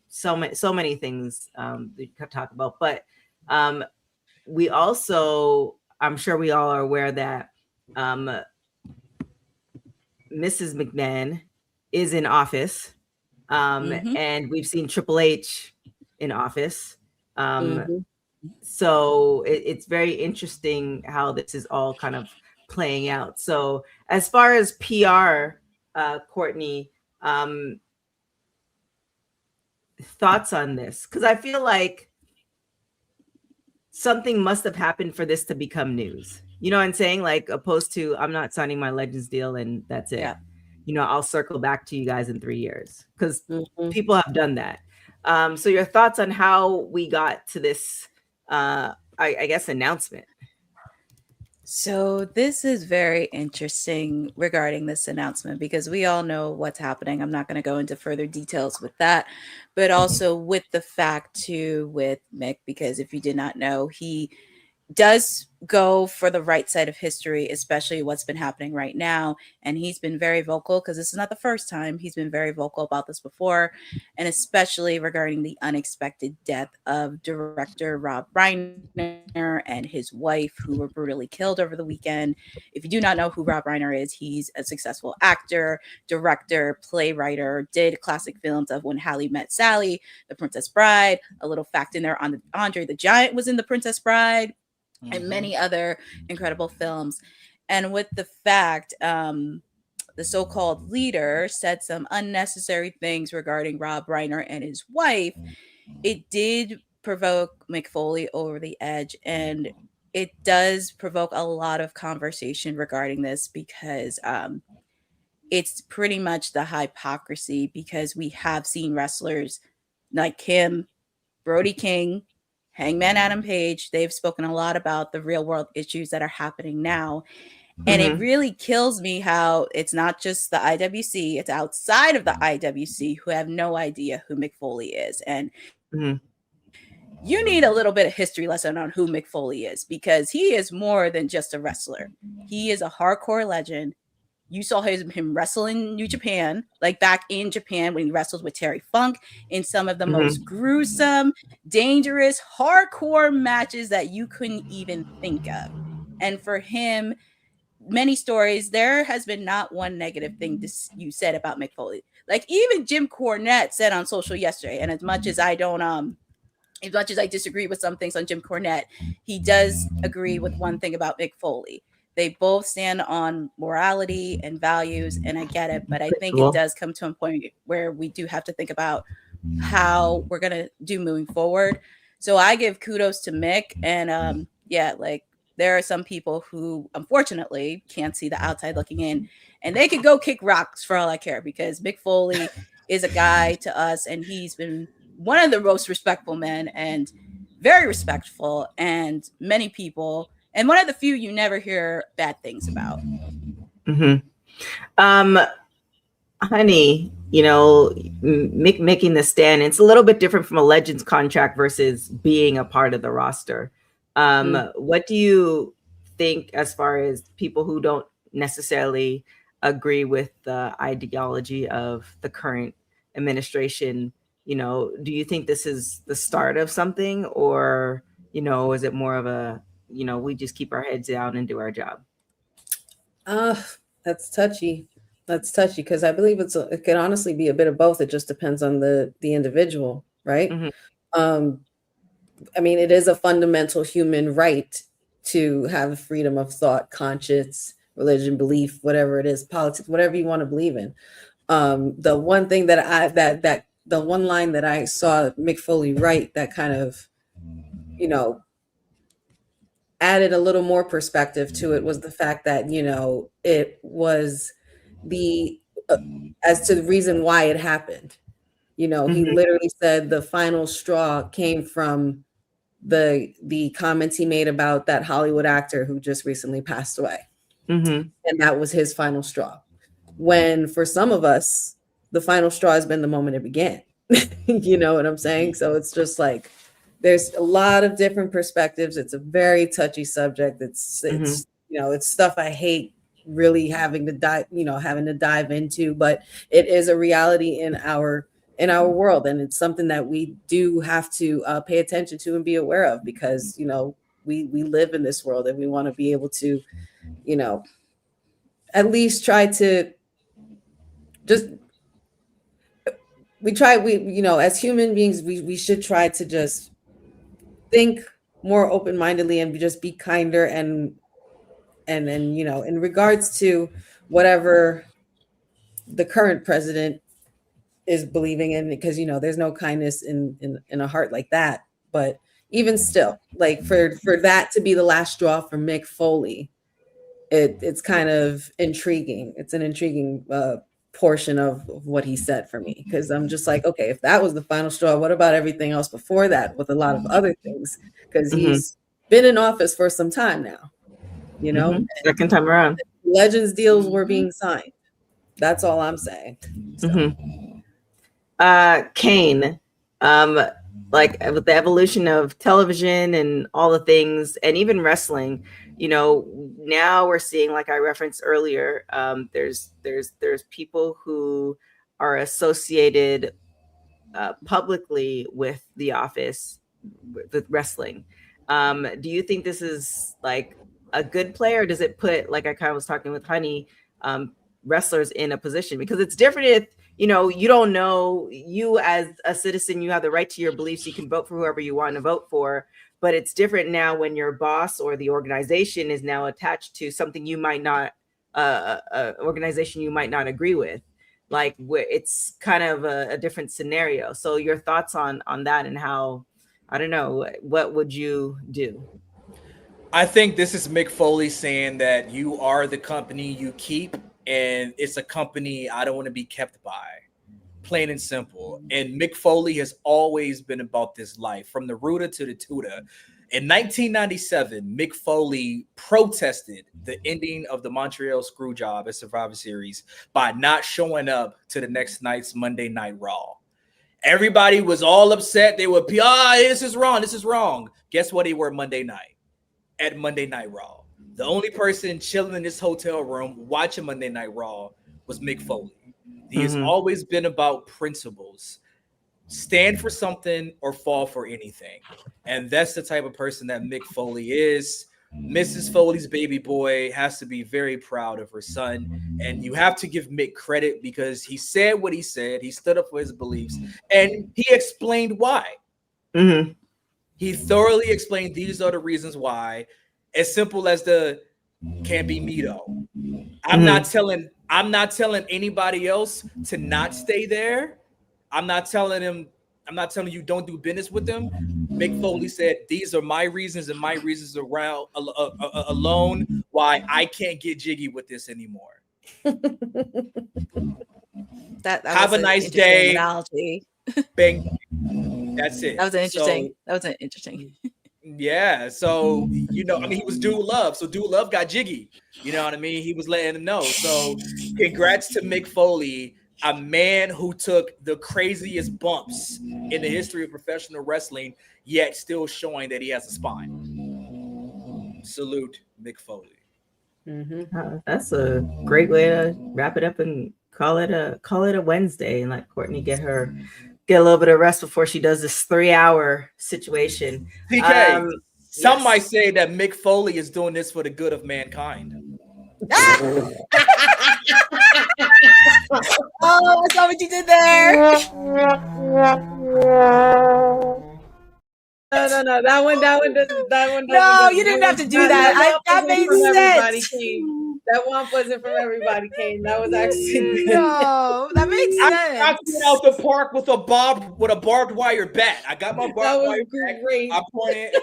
C: So many things we could talk about, but we also, I'm sure we all are aware that Mrs. McMahon is in office, and we've seen Triple H in office. So it's very interesting how this is all kind of playing out. So as far as PR, Courtney, thoughts on this? Because I feel like something must have happened for this to become news. You know what I'm saying? Like, opposed to, I'm not signing my Legends deal and that's it.
D: Yeah.
C: I'll circle back to you guys in 3 years, because people have done that. So your thoughts on how we got to this, I guess, announcement?
D: So this is very interesting regarding this announcement, because we all know what's happening. I'm not going to go into further details with that, but also with the fact too with Mick, because if you did not know, he does go for the right side of history, especially what's been happening right now. And he's been very vocal, because this is not the first time. He's been very vocal about this before, and especially regarding the unexpected death of director Rob Reiner and his wife, who were brutally killed over the weekend. If you do not know who Rob Reiner is, he's a successful actor, director, playwright, did classic films of When Hallie Met Sally, The Princess Bride. A little fact in there on Andre the Giant was in The Princess Bride. And many other incredible films. And with the fact, the so-called leader said some unnecessary things regarding Rob Reiner and his wife, it did provoke Mick Foley over the edge. And it does provoke a lot of conversation regarding this, because it's pretty much the hypocrisy, because we have seen wrestlers like him, Brody King, Hangman Adam Page. They've spoken a lot about the real world issues that are happening now. And it really kills me how it's not just the IWC, it's outside of the IWC who have no idea who Mick Foley is. And you need a little bit of history lesson on who Mick Foley is, because he is more than just a wrestler. He is a hardcore legend. You saw him wrestle in New Japan, like back in Japan when he wrestled with Terry Funk in some of the most gruesome, dangerous, hardcore matches that you couldn't even think of. And for him, many stories, there has been not one negative thing you said about Mick Foley. Like even Jim Cornette said on social yesterday, and as much as I disagree with some things on Jim Cornette, he does agree with one thing about Mick Foley. They both stand on morality and values, and I get it, but I think it does come to a point where we do have to think about how we're going to do moving forward. So I give kudos to Mick, and there are some people who unfortunately can't see the outside looking in, and they could go kick rocks for all I care, because Mick Foley is a guy to us, and he's been one of the most respectful men, and very respectful, and many people, and one of the few you never hear bad things about.
C: Honey, Mick making the stand, it's a little bit different from a Legends contract versus being a part of the roster. What do you think as far as people who don't necessarily agree with the ideology of the current administration? Do you think this is the start of something, or, is it more of a, we just keep our heads down and do our job?
G: That's touchy. Because I believe it could honestly be a bit of both. It just depends on the individual, right? I mean, it is a fundamental human right to have freedom of thought, conscience, religion, belief, whatever it is, politics, whatever you want to believe in. The one thing that the one line that I saw Mick Foley write that kind of, added a little more perspective to it was the fact that, it was as to the reason why it happened. He literally said the final straw came from the comments he made about that Hollywood actor who just recently passed away. And that was his final straw. When for some of us, the final straw has been the moment it began. You know what I'm saying? So it's just like, there's a lot of different perspectives. It's a very touchy subject. It's stuff I hate really having to dive into, but it is a reality in our world, and it's something that we do have to pay attention to and be aware of, because we live in this world, and we want to be able to at least try to just as human beings, we should try to just think more open-mindedly and just be kinder, and then in regards to whatever the current president is believing in, because there's no kindness in a heart like that. But even still, like for that to be the last straw for Mick Foley, it's kind of intriguing. It's an intriguing portion of what he said for me, because I'm just like, okay, if that was the final straw, what about everything else before that with a lot of other things? Because he's been in office for some time now,
C: second time around.
G: Legends deals were being signed. That's all I'm saying. So.
C: Kane, like with the evolution of television and all the things, and even wrestling, now we're seeing, like I referenced earlier, there's people who are associated publicly with the office, with wrestling. Do you think this is like a good play, or does it put, like I kind of was talking with Honey, wrestlers in a position? Because it's different if you don't know, you as a citizen, you have the right to your beliefs, you can vote for whoever you want to vote for, but it's different now when your boss or the organization is now attached to something you might not organization you might not agree with. Like, it's kind of a different scenario. So your thoughts on that, and how, I don't know, what would you do?
E: I think this is Mick Foley saying that you are the company you keep, and it's a company I don't want to be kept by, plain and simple. And Mick Foley has always been about this life, from the rooter to the tutor. In 1997, Mick Foley protested the ending of the Montreal Screwjob at Survivor Series by not showing up to the next night's Monday Night Raw. Everybody was all upset. They would be, this is wrong. This is wrong. Guess what? They were Monday night at Monday Night Raw. The only person chilling in this hotel room watching Monday Night Raw was Mick Foley. He has always been about principles. Stand for something or fall for anything. And that's the type of person that Mick Foley is. Mrs. Foley's baby boy has to be very proud of her son. And you have to give Mick credit because he said what he said. He stood up for his beliefs. And he explained why. He thoroughly explained these are the reasons why. As simple as the can't be me though. I'm not telling anybody else to not stay there. I'm not telling you don't do business with them. Mick Foley said, these are my reasons and my reasons around alone why I can't get jiggy with this anymore.
D: that
E: Have a nice day. Analogy. Bang. That's it.
D: That was an interesting.
E: Yeah. So, he was Dude Love. So Dude Love got jiggy. You know what I mean? He was letting him know. So congrats to Mick Foley, a man who took the craziest bumps in the history of professional wrestling, yet still showing that he has a spine. Salute, Mick Foley.
C: That's a great way to wrap it up and call it a Wednesday and let Courtney get a little bit of rest before she does this 3-hour situation.
E: TK, some might say that Mick Foley is doing this for the good of mankind.
D: Oh, I saw what you did there.
G: No. That one doesn't.
D: No, you didn't have to do that. That made sense.
G: That one wasn't from everybody came. That was actually
D: no. That makes sense.
E: I went out the park with a barbed wire bat. I got my barbed wire bat. I pointed.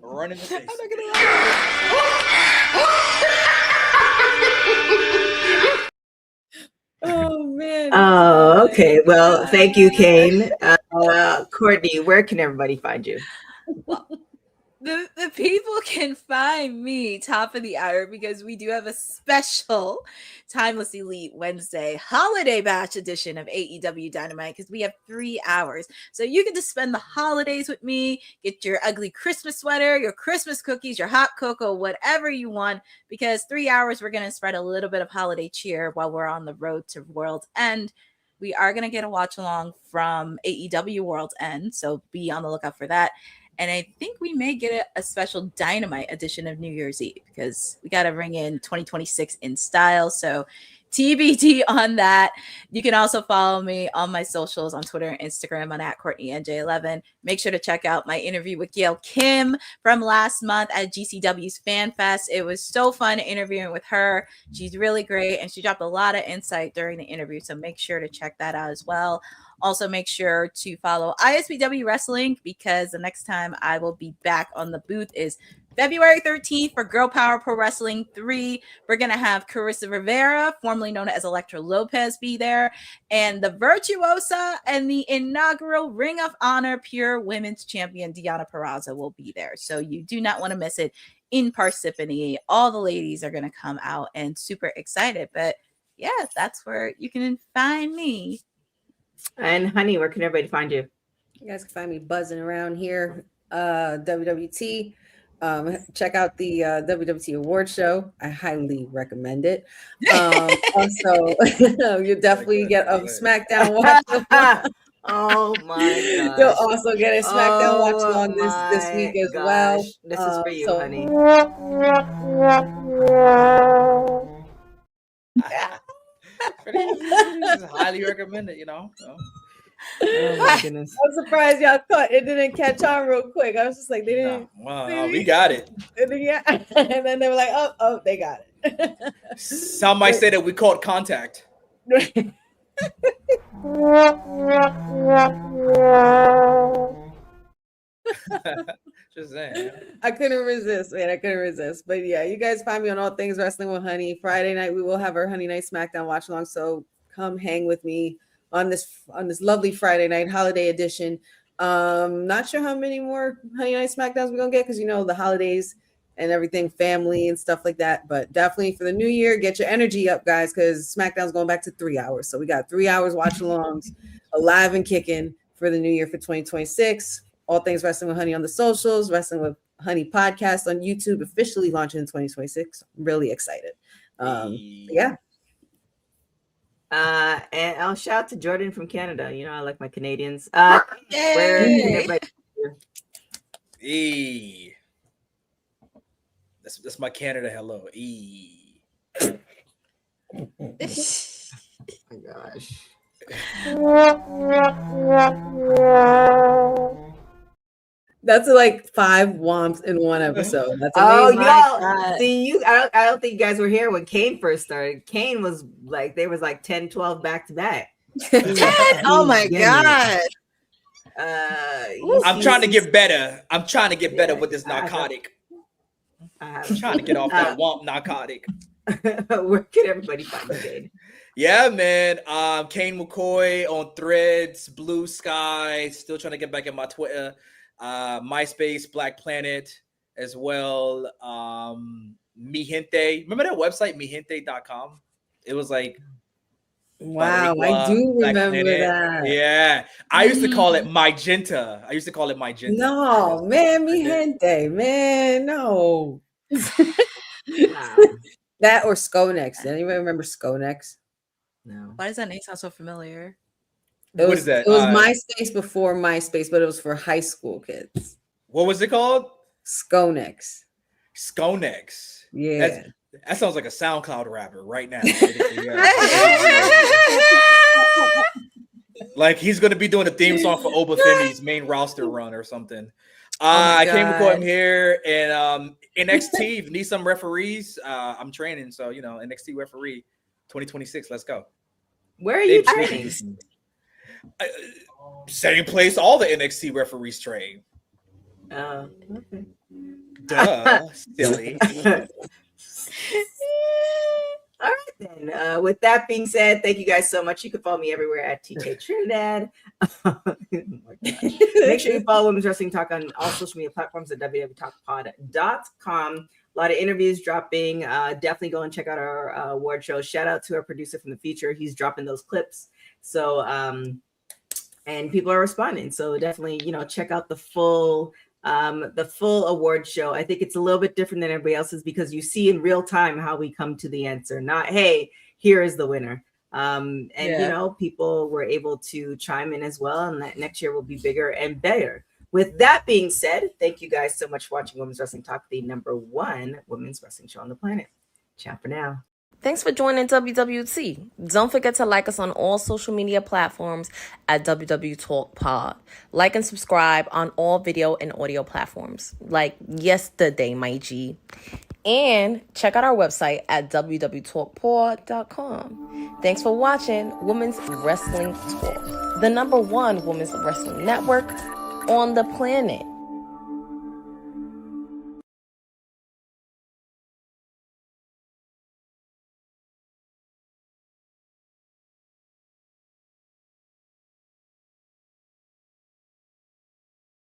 E: Running the face. I'm not gonna lie.
G: Oh man.
C: Oh, okay. Well, thank you, Kane. Courtney, where can everybody find you?
D: Well, the people can find me top of the hour because we do have a special Timeless Elite Wednesday holiday batch edition of AEW Dynamite because we have 3 hours. So you can just spend the holidays with me, get your ugly Christmas sweater, your Christmas cookies, your hot cocoa, whatever you want, because 3 hours we're going to spread a little bit of holiday cheer while we're on the road to World's End. We are going to get a watch along from AEW World's End, so be on the lookout for that. And I think we may get a special Dynamite edition of New Year's Eve because we got to bring in 2026 in style. So TBD on that. You can also follow me on my socials on Twitter and Instagram on @CourtneyNJ11. Make sure to check out my interview with Gail Kim from last month at GCW's Fan Fest. It was so fun interviewing with her. She's really great, and she dropped a lot of insight during the interview. So make sure to check that out as well. Also, make sure to follow ISBW Wrestling because the next time I will be back on the booth is February 13th for Girl Power Pro Wrestling 3. We're going to have Carissa Rivera, formerly known as Elektra Lopez, be there. And the Virtuosa and the inaugural Ring of Honor Pure Women's Champion, Deonna Purrazzo, will be there. So you do not want to miss it in Parsippany. All the ladies are going to come out and super excited. But yeah, that's where you can find me.
C: And honey, where can everybody find you?
G: You guys can find me buzzing around here. WWT. Check out the WWT Award Show. I highly recommend it. Also, you definitely get a SmackDown watch.
C: Oh my gosh.
G: You'll also get a SmackDown watch along this week as well.
C: This is for you, honey.
E: Highly recommend it, So.
C: Oh my goodness.
G: I'm surprised y'all thought it didn't catch on real quick. I was just like, they didn't.
E: Well, we got it.
G: And then they were like, oh, they got it.
E: Some might say that we caught contact. Just saying.
G: I couldn't resist, man. I couldn't resist. But yeah, you guys find me on All Things Wrestling with Honey. Friday night we will have our Honey Night SmackDown watch along. So come hang with me on this lovely Friday night holiday edition. Not sure how many more Honey Night SmackDowns we're gonna get because the holidays and everything, family and stuff like that. But definitely for the new year, get your energy up, guys, because SmackDown's going back to 3 hours. So we got 3 hours watch alongs, alive and kicking for the new year for 2026. All things Wrestling with Honey on the socials, Wrestling with Honey podcast on YouTube, officially launching in 2026. I'm really excited. Yeah.
C: And I'll shout to Jordan from Canada. I like my Canadians.
E: That's my Canada hello.
C: Oh my gosh.
G: That's like 5 womps in one episode. That's amazing.
C: I don't think you guys were here when Kane first started. Kane was like, there was like 10, 12 back to back.
D: 10? Oh my God.
E: I'm trying to get better. I'm trying to get better with this narcotic. I'm trying to get off that womp narcotic.
C: Where can everybody find you, Kane?
E: Yeah, man. Kane McCoy on Threads, Blue Sky. Still trying to get back in my Twitter. MySpace, Black Planet as well. Mi Gente. Remember that website, mihente.com? It was like,
G: wow, I do remember that.
E: Yeah. I used to call it Magenta.
G: No, man, Mi Gente, man, no.
C: Wow.
G: That or Skonex. Does anybody remember Skonex?
C: No.
D: Why does that name sound so familiar?
E: What is that?
G: It was MySpace before MySpace, but it was for high school kids.
E: What was it called?
G: Skonex.
E: Yeah. That sounds like a SoundCloud rapper right now. Like he's going to be doing a theme song for Obafemi's main roster run or something. I came McCoy here and NXT. If you need some referees, I'm training. So, NXT referee 2026. Let's go.
C: Where are you training?
E: Same place all the NXT referees train.
C: Okay.
E: Duh, silly.
C: All right, then. With that being said, thank you guys so much. You can follow me everywhere at TK Trinidad. Oh my gosh. Make sure you follow Women's Wrestling Talk on all social media platforms at www.talkpod.com. A lot of interviews dropping. Definitely go and check out our award show. Shout out to our producer from the feature. He's dropping those clips. So, and people are responding. So definitely, check out the full award show. I think it's a little bit different than everybody else's because you see in real time how we come to the answer, not, hey, here is the winner. People were able to chime in as well. And that next year will be bigger and better. With that being said, thank you guys so much for watching Women's Wrestling Talk, the #1 women's wrestling show on the planet. Ciao for now.
B: Thanks for joining WWT. Don't forget to like us on all social media platforms at WW Talk Pod. Like and subscribe on all video and audio platforms like yesterday, my G. And check out our website at www.talkpod.com. Thanks for watching Women's Wrestling Talk, the #1 women's wrestling network on the planet.